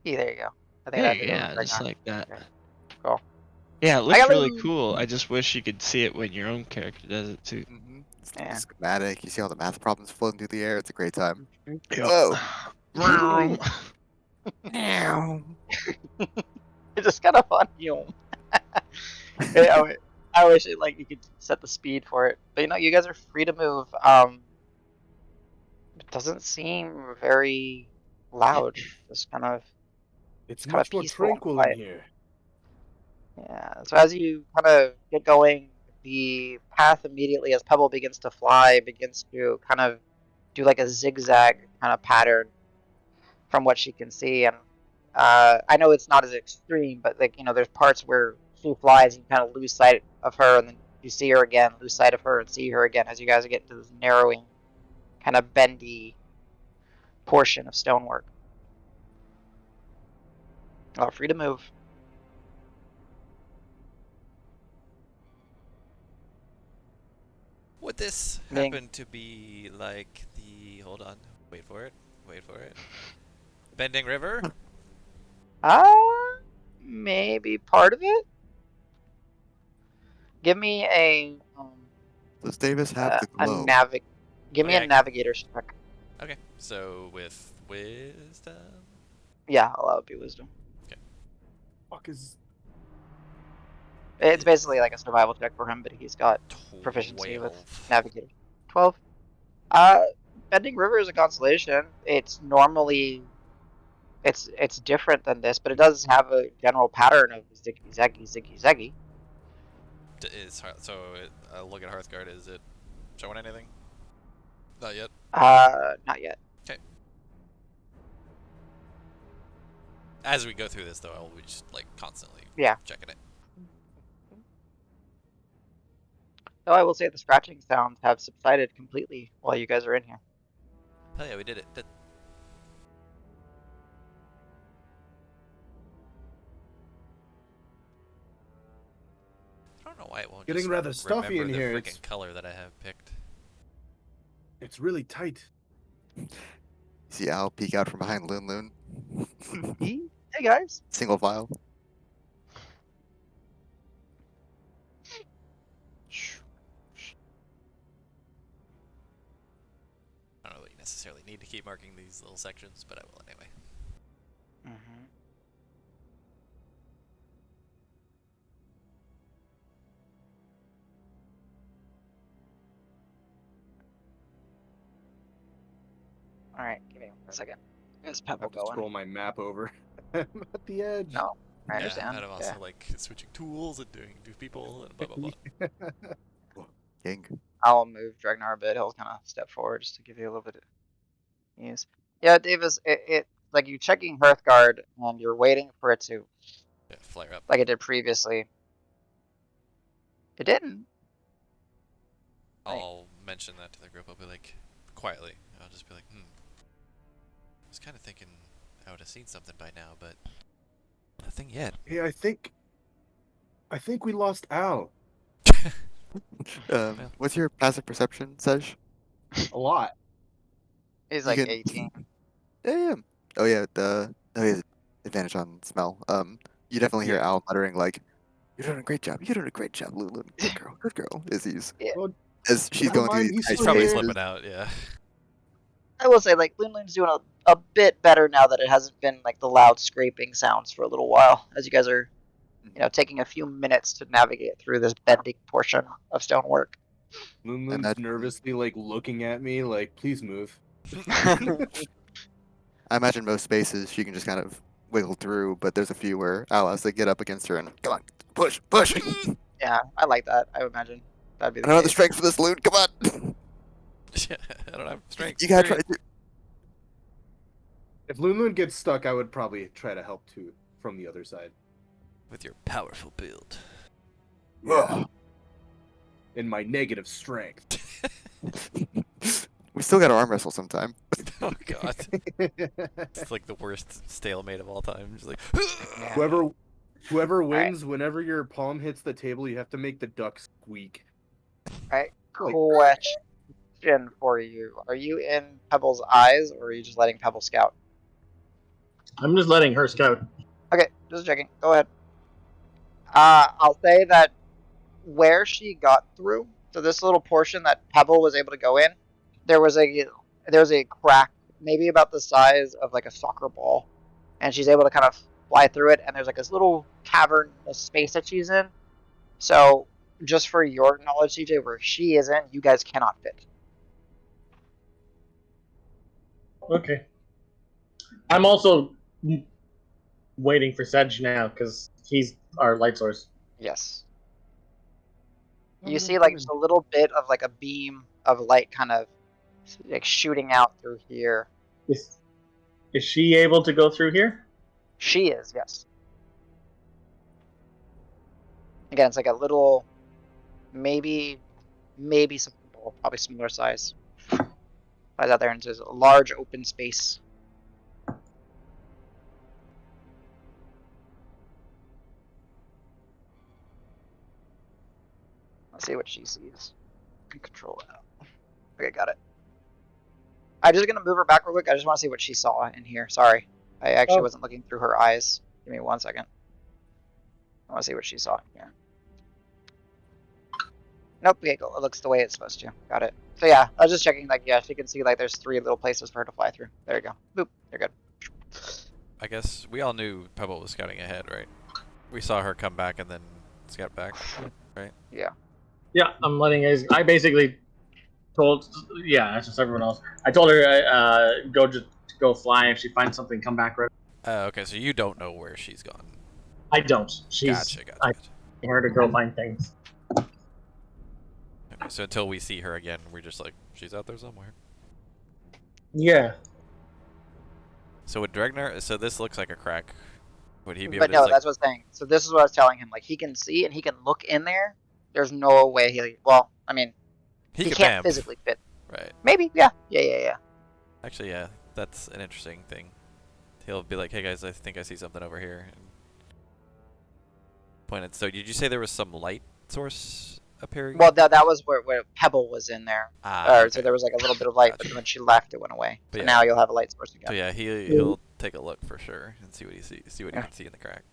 Yeah, there you go. I think There that you did go, it yeah, right just now. like that. Okay. Cool. Yeah, it I looks got really little- cool. I just wish you could see it when your own character does it too. Mm-hmm. Yeah. Schematic. You see all the math problems floating through the air. It's a great time. Whoa. It's just kind of fun. Yeah, I wish it like you could set the speed for it, but you guys are free to move. It doesn't seem very loud. Just kind of It's kind of much more peaceful and tranquil in quiet. here. Yeah. So as you kind of get going, the path immediately, as Pebble begins to fly, begins to kind of do like a zigzag kind of pattern from what she can see. And I know it's not as extreme, but like there's parts where she flies and you kind of lose sight of her, and then you see her again, lose sight of her, and see her again as you guys get into this narrowing, kind of bendy portion of stonework. Oh, free to move. Would this Being- happen to be like the hold on, wait for it. Bending River? Maybe part of it. Give me a Does Davis have the a glow? Give me Okay, a navigator's check. Okay, so with wisdom. Yeah, I'll be wisdom. Fuck is It's basically like a survival check for him, but he's got proficiency with 12. navigator. 12. Bending River is a constellation. It's normally it's different than this, but it does have a general pattern of ziggy zaggy ziggy zaggy. Look at Hearthguard. Is it showing anything? Not yet. Not yet. Okay. As we go through this, though, I'll be just like constantly checking it. Though I will say the scratching sounds have subsided completely while you guys are in here. Oh yeah, we did it. I don't know why it won't getting just rather stuffy in remember here. the It's freaking color that I have picked. really tight. See Al peek out from behind Loon Loon. Hey guys. Single file. I don't really necessarily need to keep marking these little sections, but I will anyway. Mm-hmm. All right, give me 1 second. Is I Pebble have to going? scroll my map over. I'm at the edge. No, I understand. And I'm also like switching tools and doing new people and blah blah blah. King. I'll move Dragnar a bit. He'll kind of step forward just to give you a little bit of ease. Yeah, Davis, it like you checking Hearthguard and you're waiting for it to Yeah, flare up. like it did previously. It didn't. I'll mention that to the group. I'll be like, quietly. I'll just be like, I was kind of thinking I would have seen something by now, but nothing yet. Hey, I think we lost Al. What's your passive perception, Sej? A lot. He's You like can- 18. Yeah. Oh yeah, he has advantage on smell. You definitely hear Yeah. Al muttering like, "You're doing a great job. You're doing a great job, Lulu. Good girl. Good girl." Yeah. As she's Never going through mind, these he's He's still probably here. slipping out, yeah. I will say, like, Loon Loon's doing a bit better now that it hasn't been like the loud scraping sounds for a little while, as you guys are, taking a few minutes to navigate through this bending portion of stonework. Loon Loon's Imagine- nervously like looking at me like, please move. I imagine most spaces she can just kind of wiggle through, but there's a few where Al has to get up against her and come on, push, push. Yeah, I like that. I would imagine that'd be I the don't have the case. strength for this, Loon. Come on. I don't have strength. You gotta try. Great. If Loon Loon gets stuck, I would probably try to help too from the other side. With your powerful build. Yeah. In my negative strength. We still gotta arm wrestle sometime. Oh god. It's like the worst stalemate of all time. Just like Yeah. Whoever wins, whenever your palm hits the table, you have to make the duck squeak. Alright, Like- question for you. Are you in Pebble's eyes, or are you just letting Pebble scout? I'm just letting her scout. Okay, just checking. Go ahead. I'll say that where she got through, so this little portion that Pebble was able to go in, there was a crack, maybe about the size of like a soccer ball, and she's able to kind of fly through it. And there's like this little cavern space that she's in. So just for your knowledge, CJ, where she is in, you guys cannot fit. Okay. I'm also waiting for Sedge now because he's our light source. Yes. Oh, You I'm see like coming. just a little bit of like a beam of light kind of like shooting out through here. Is she able to go through here? She is, yes. Again, it's like a little, maybe some people, probably similar size. Lies out there, and there's a large open space. Let's see what she sees. Can control that. Okay, got it. I'm just gonna move her back real quick. I just want to see what she saw in here. Sorry, I actually wasn't looking through her eyes. Give me 1 second. I want to see what she saw in here. Nope, okay, cool. It looks the way it's supposed to. Got it. So yeah, I was just checking, like, yeah, she can see, like, there's 3 little places for her to fly through. There you go. Boop. You're good. I guess we all knew Pebble was scouting ahead, right? We saw her come back and then scout back, right? Yeah. Yeah, I'm letting guys. I basically told, yeah, that's just everyone else. I told her, go fly. If she finds something, come back right. Okay, so you don't know where she's gone. I don't. She's. Gotcha. I want her to go find things. Okay, so until we see her again, we're just like, she's out there somewhere. Yeah. So with Dregnar, so this looks like a crack. Would he be able But to no, just, like, that's what I'm saying. So this is what I was telling him. Like, he can see and he can look in there. There's no way well, I mean, he he could can't bamf, physically fit. right? Maybe, yeah. Yeah. Actually, yeah, that's an interesting thing. He'll be like, hey guys, I think I see something over here. And point it. So did you say there was some light source appearing? Well, that was where Pebble was in there. Okay. So there was like a little bit of light, but Gotcha. when she left, it went away. But So yeah. now you'll have a light source So again. yeah, he'll take a look for sure and see what he Yeah. can see in the crack.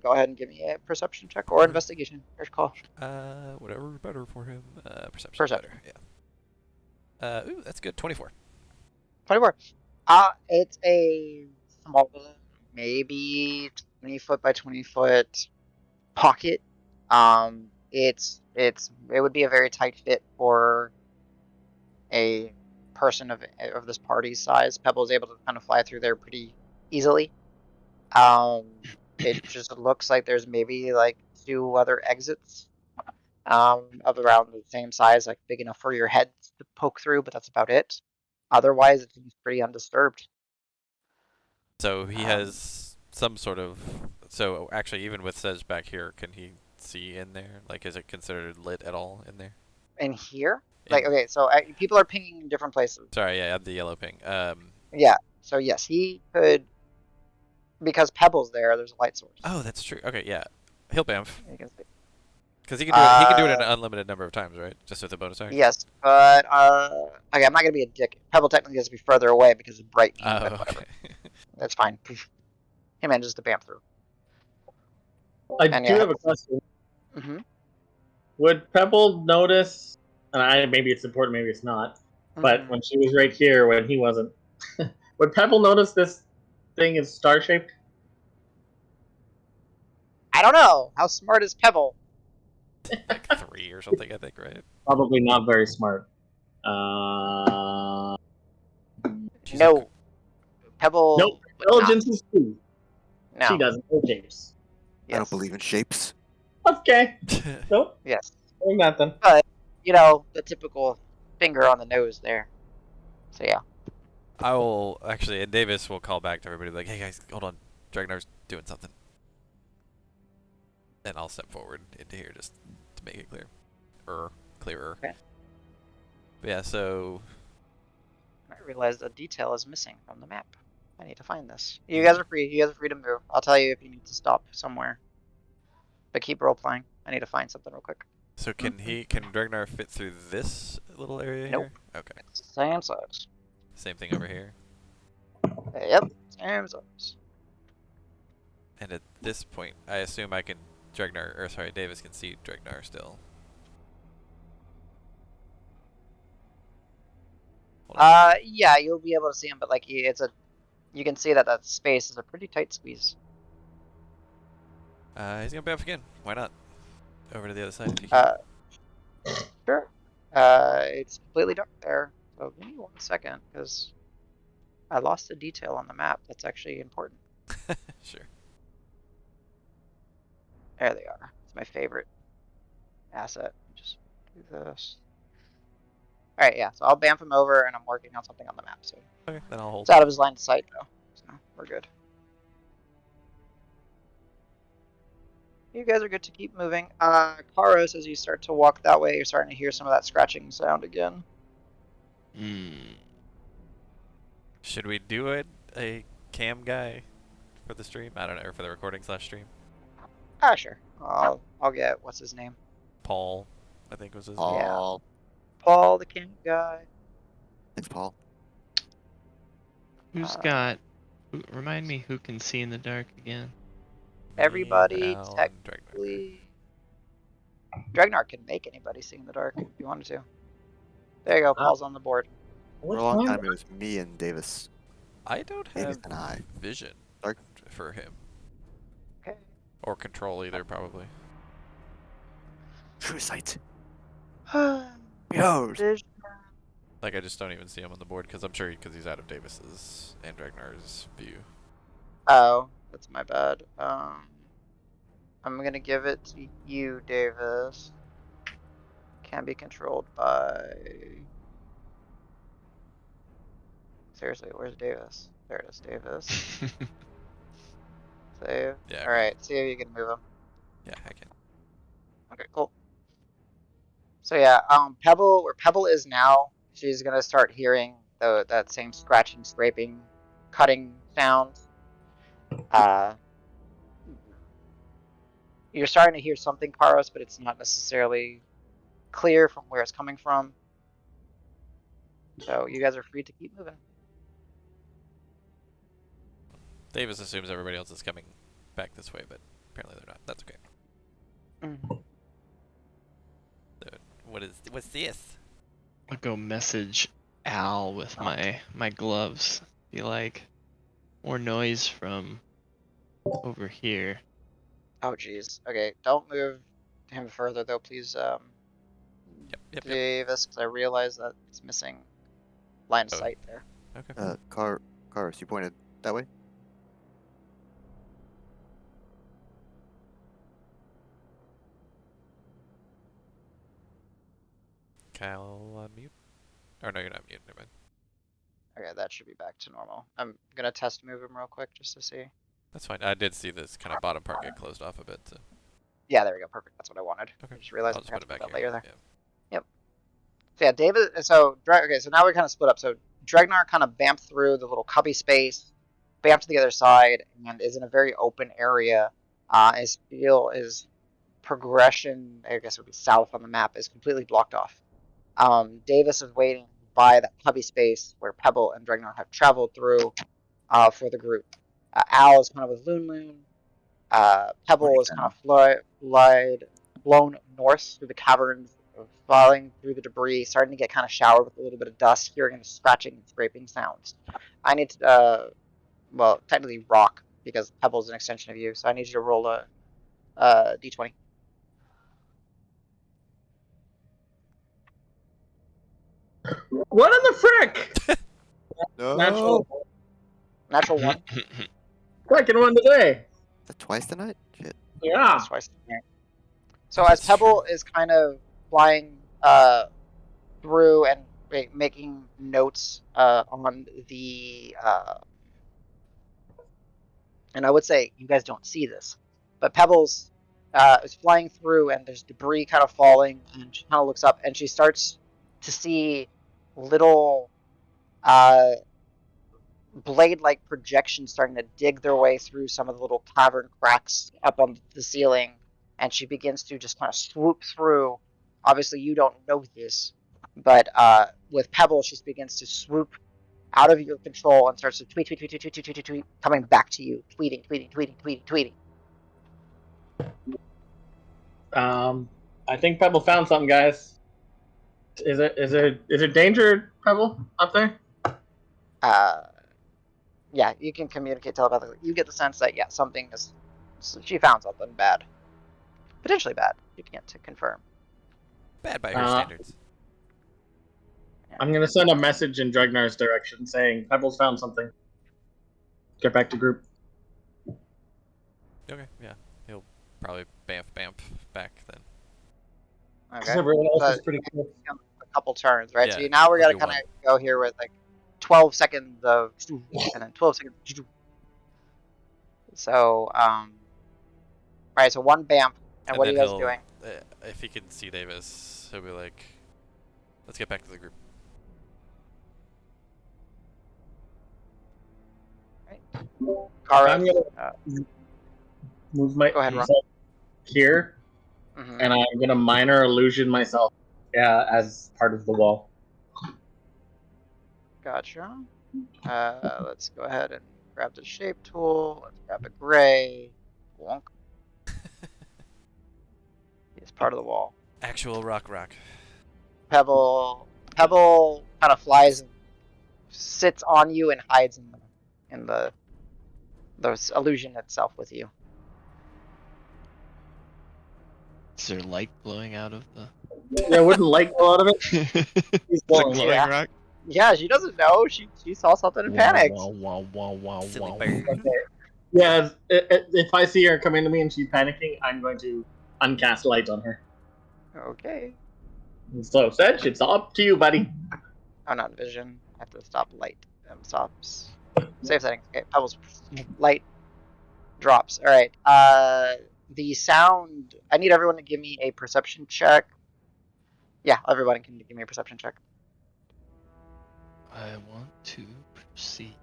Go ahead and give me a perception check or investigation. First call. Whatever better for him. Perception. Perception. Better. Yeah. Ooh, that's good. 24. 24. It's a small, maybe 20 foot by 20 foot pocket. It would be a very tight fit for a person of this party's size. Pebble is able to kind of fly through there pretty easily. It just looks like there's maybe like 2 other exits, of around the same size, like big enough for your head to poke through, but that's about it. Otherwise, it seems pretty undisturbed. So he Um, has some sort of. So actually, even with Sedge back here, can he see in there? Like, is it considered lit at all in there? In here, like, In- okay, so people are pinging in different places. Sorry, yeah, I had the yellow ping. Yeah, so yes, he could, because Pebble's there. There's a light source. Oh, that's true. Okay, yeah, he'll bamf You can see. because he can do it. He can do it an Uh, unlimited number of times, right? Just with a bonus action. Yes, but okay, I'm not gonna be a dick. Pebble technically has to be further away because it's bright. Oh, But whatever. okay. That's fine. He manages to bamf through. I And do yeah, have a question. Mm-hmm. Would Pebble notice? And maybe it's important, maybe it's not. But Mm-hmm. when she was right here, when he wasn't, would Pebble notice this thing is star shaped? I don't know. How smart is Pebble? Like 3 or something, I think, right? Probably not very smart. She's No. Pebble. Nope. would not. Intelligence is 2. No. She doesn't know shapes. Yes. I don't believe in shapes. Okay. a- Nope. Yes. Doing that then. You know, the typical finger on the nose there. So yeah. I will actually, and Davis will call back to everybody like, "Hey guys, hold on, Dragnar's doing something," and I'll step forward into here just to make it clearer. Okay. But yeah, so I realized a detail is missing from the map. I need to find this. You guys are free. You guys are free to move. I'll tell you if you need to stop somewhere. But keep role playing. I need to find something real quick. can Dragnar fit through this little area Nope. here? Okay. Same size. Same thing over here. Yep. Same size. And at this point, I assume Davis can see Dragnar still. Hold on. Yeah, you'll be able to see him, but like you can see that space is a pretty tight squeeze. He's gonna bamf again. Why not? Over to the other side if you can. Sure. It's completely dark there. So give me 1 second, because I lost a detail on the map that's actually important. Sure. There they are. It's my favorite asset. Just do this. All right, yeah. So I'll bamf him over, and I'm working on something on the map. So Okay, then I'll hold. it's out of his line of sight, though. So we're good. You guys are good to keep moving. Karos, as you start to walk that way, you're starting to hear some of that scratching sound again. Should we do a cam guy for the stream? I don't know, or for the recording / stream. Sure. I'll get what's his name? Paul, I think was his name. Paul. Paul, the camp guy. Thanks, Paul. Who's got? Remind me who can see in the dark again. Everybody Al, and Dragnar. technically. Dragnar can make anybody see in the dark if you wanted to. There you go. Paul's on the board. For a long time, it was me and Davis. I don't Davis have and I. vision Dark. for him. Okay. Or control either, probably. True sight. Behold. Vision. Like, I just don't even see him on the board because I'm sure because he's out of Davis's and Dragnar's view. Oh, that's my bad. I'm gonna give it to you, Davis. Can be controlled by. Seriously, where's Davis? There it is, Davis. Save. Yeah. All right, see if you can move him. Yeah, I can. Okay, cool. So yeah, Pebble, where Pebble is now, she's gonna start hearing that same scratching, scraping, cutting sound. You're starting to hear something, Paros, but it's not necessarily clear from where it's coming from. So you guys are free to keep moving. Davis assumes everybody else is coming back this way, but apparently they're not. That's okay. So, what's this? I'll go message Al with my gloves. Be like, more noise from over here. Oh jeez. Okay, don't move him further though, please. Yep. Davis, because I realize that it's missing line of Oh. sight there. Okay. Cars, you pointed that way? Cal mute? Or no, you're not mute. Never mind. Okay, that should be back to normal. I'm gonna test move him real quick just to see. That's fine. I did see this kind of bottom part get closed off a bit. So. Yeah, there we go. Perfect. That's what I wanted. Okay. I just realized I'll I just forgot put to it put back that here. layer there. Yeah. So yeah, David. So okay, so now we're kind of split up. So Dragnar kind of vamped through the little cubby space, vamped to the other side, and is in a very open area. His progression, I guess it would be south on the map, is completely blocked off. Davis is waiting by that cubby space where Pebble and Dragnar have traveled through for the group. Al is kind of with Loon. Pebble is kind of blown north through the caverns, falling through the debris, starting to get kind of showered with a little bit of dust, hearing the scratching and scraping sounds. I need to, well, technically rock, because Pebble is an extension of you, so I need you to roll a d20. What in the frick? No. Natural 1. Second one today. Is that twice tonight? Shit. Yeah. That's twice. So as That's Pebble true. is kind of flying through and making notes on the and I would say you guys don't see this, but Pebbles is flying through and there's debris kind of falling, and she kind of looks up and she starts to see little blade-like projections starting to dig their way through some of the little cavern cracks up on the ceiling, and she begins to just kind of swoop through. Obviously, you don't know this, but with Pebble, she begins to swoop out of your control and starts to tweet, tweet, tweet, tweet, tweet, tweet, tweet, tweet, coming back to you, tweeting, tweeting, tweeting, tweeting, tweeting. I think Pebble found something, guys. Is it danger, Pebble, up there? Yeah, you can communicate telepathically. You get the sense that yeah, something is. She found something bad, potentially bad. You can't confirm. Bad by her standards. I'm gonna send a message in Dragnar's direction saying Pebble's found something. Get back to group. Okay, yeah. He'll probably bamf back then. Because Okay. everyone else So, is pretty cool. a couple turns, right? Yeah, So now we're I'll gonna do kind of go here with like 12 seconds of, and then 12 seconds. So right. So one bamp, and what are then you guys he'll, doing? if he can see Davis, he'll be like, let's get back to the group. Kara, I'm gonna move my go ahead, Ron. myself here, Mhm. and I'm gonna minor illusion myself as part of the wall. Gotcha. Let's go ahead and grab the shape tool. Let's grab a gray. Wonk. It's part of the wall. Actual rock. Pebble kind of flies and sits on you and hides in the illusion itself with you. Is there light glowing out of the? Yeah, wouldn't light go out of it? It's a glowing. glowing Yeah. rock. Yeah, she doesn't know. She saw something and panicked. Silly bird. Okay. Yeah, if I see her come into me and she's panicking, I'm going to uncast light on her. Okay. So, Sedge, it's up to you, buddy. Oh, not vision. I have to stop light. Stops. Save settings. Okay, Pebbles. Light drops. All right. The sound. I need everyone to give me a perception check. Yeah, everybody can give me a perception check. I want to proceed.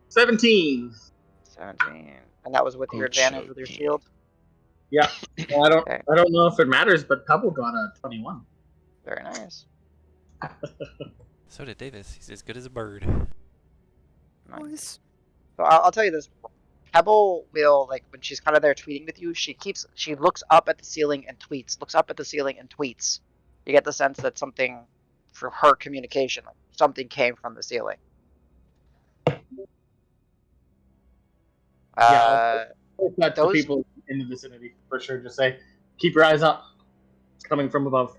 17. 17. And that was with your advantage with your Ocho. shield. Yeah. Well, Okay. I don't know if it matters, but Pebble got a 21. Very nice. So did Davis. He's as good as a bird. Nice. So I'll tell you this. Pebble will, like, when she's kind of there tweeting with you, she looks up at the ceiling and tweets. Looks up at the ceiling and tweets. You get the sense that something, for her communication, like something came from the ceiling. Yeah, that's the those- people in the vicinity for sure. Just say, keep your eyes up. It's coming from above.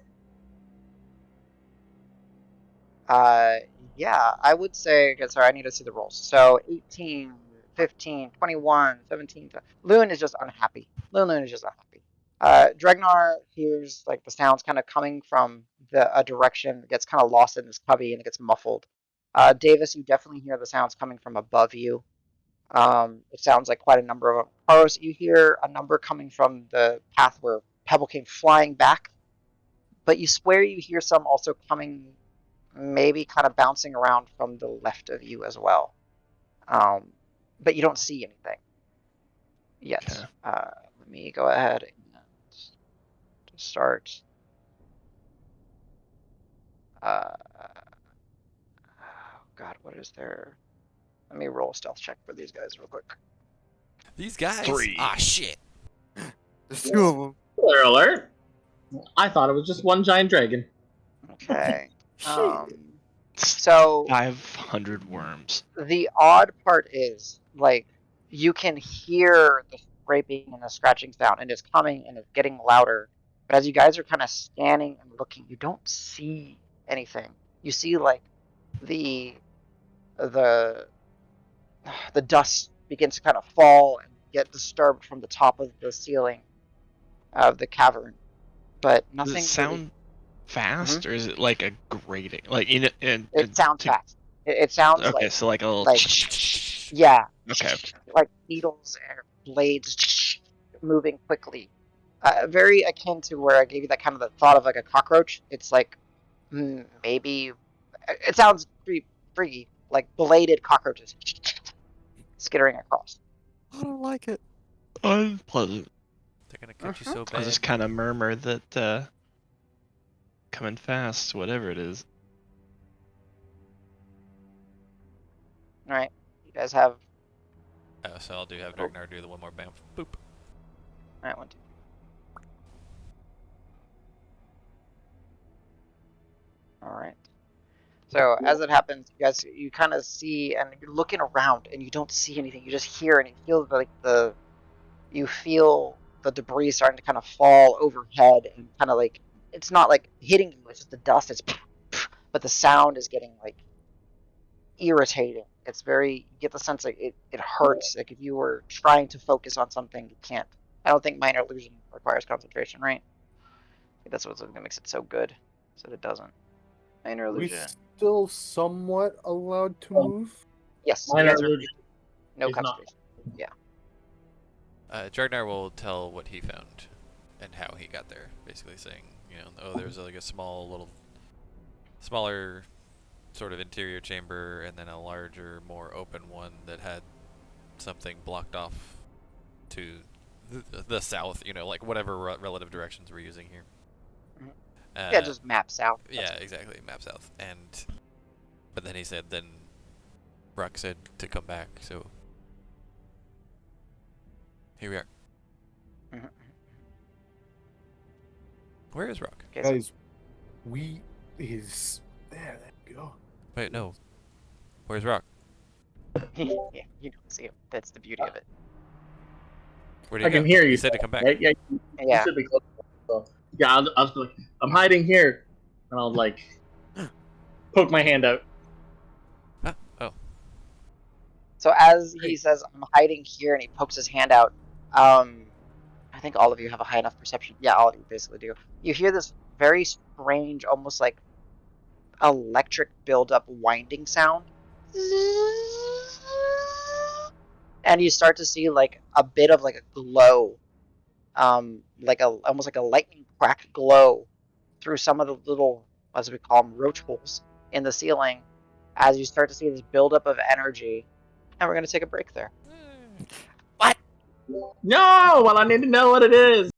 Yeah, I would say, okay, sorry, I need to see the rolls. So 18, 15, 21, 17. Loon is just unhappy. Loon is just unhappy. Dregnar hears like the sounds kind of coming from a direction. It gets kind of lost in this cubby and it gets muffled. Davis, you definitely hear the sounds coming from above you. It sounds like quite a number of them. Karos, you hear a number coming from the path where Pebble came flying back. But you swear you hear some also coming, maybe kind of bouncing around from the left of you as well. But you don't see anything yet. Okay. Let me go ahead and start. Oh God, what is there? Let me roll a stealth check for these guys real quick. These guys. 3. Ah, shit. There's 2 of them. Spoiler alert! I thought it was just one giant dragon. Okay. Shit. So 500 worms. the odd part is, like, you can hear the scraping and the scratching sound, and it's coming and it's getting louder. But as you guys are kind of scanning and looking, you don't see anything. You see like the dust begins to kind of fall and get disturbed from the top of the ceiling of the cavern, but Does nothing. it sound fast, or is it like a grating? Like It sounds fast. It sounds Okay, like, so like a little. yeah, Okay. like needles or blades moving quickly. Very akin to where I gave you that kind of the thought of like a cockroach. It's like maybe it sounds pretty freaky, like bladed cockroaches skittering across. I don't like it. Unpleasant. They're gonna cut you so I'll bad. just kind of murmur that coming fast, whatever it is. All right, you guys have. Oh, so I'll have Dregnar do the one more bamf. Boop. All right, 1, 2. All right. So as it happens, you kind of see, and you're looking around, and you don't see anything. You just hear, and it feels like you feel the debris starting to kind of fall overhead, and kind of like it's not like hitting you; it's just the dust. It's, but the sound is getting like irritating. It's very. You get the sense like it hurts. Like if you were trying to focus on something, you can't. I don't think minor illusion requires concentration, right? I think that's what's going to makes it so good, so it doesn't. Minor We illusion. still somewhat allowed to move? Yes, you Minor guys are illusion. no is not. concentration. Yeah. Dregnar will tell what he found and how he got there. Basically saying, oh, there's like a smaller sort of interior chamber, and then a larger, more open one that had something blocked off to the south. Like whatever relative directions we're using here. Yeah, just map south. Yeah, exactly, map south. But then he said, Brock said to come back, so Here we are. Mhm. Where is Rock? Okay, so Guys, there you go. Wait, no. Where's Rock? yeah, you don't see him. That's the beauty of it. Where'd he I go? can hear you. He said to come back. Right? Yeah, you Yeah. should be close. So, yeah, I'll be like, I'm hiding here, and I'll like poke my hand out. Ah, oh. So as he says, "I'm hiding here," and he pokes his hand out, I think all of you have a high enough perception. Yeah, all of you basically do. You hear this very strange, almost like electric build-up winding sound, and you start to see like a bit of like a glow, like a almost like a lightning crack glow through some of the little, as we call them, roach holes in the ceiling, as you start to see this buildup of energy. And we're gonna take a break there. No, well, I need to know what it is.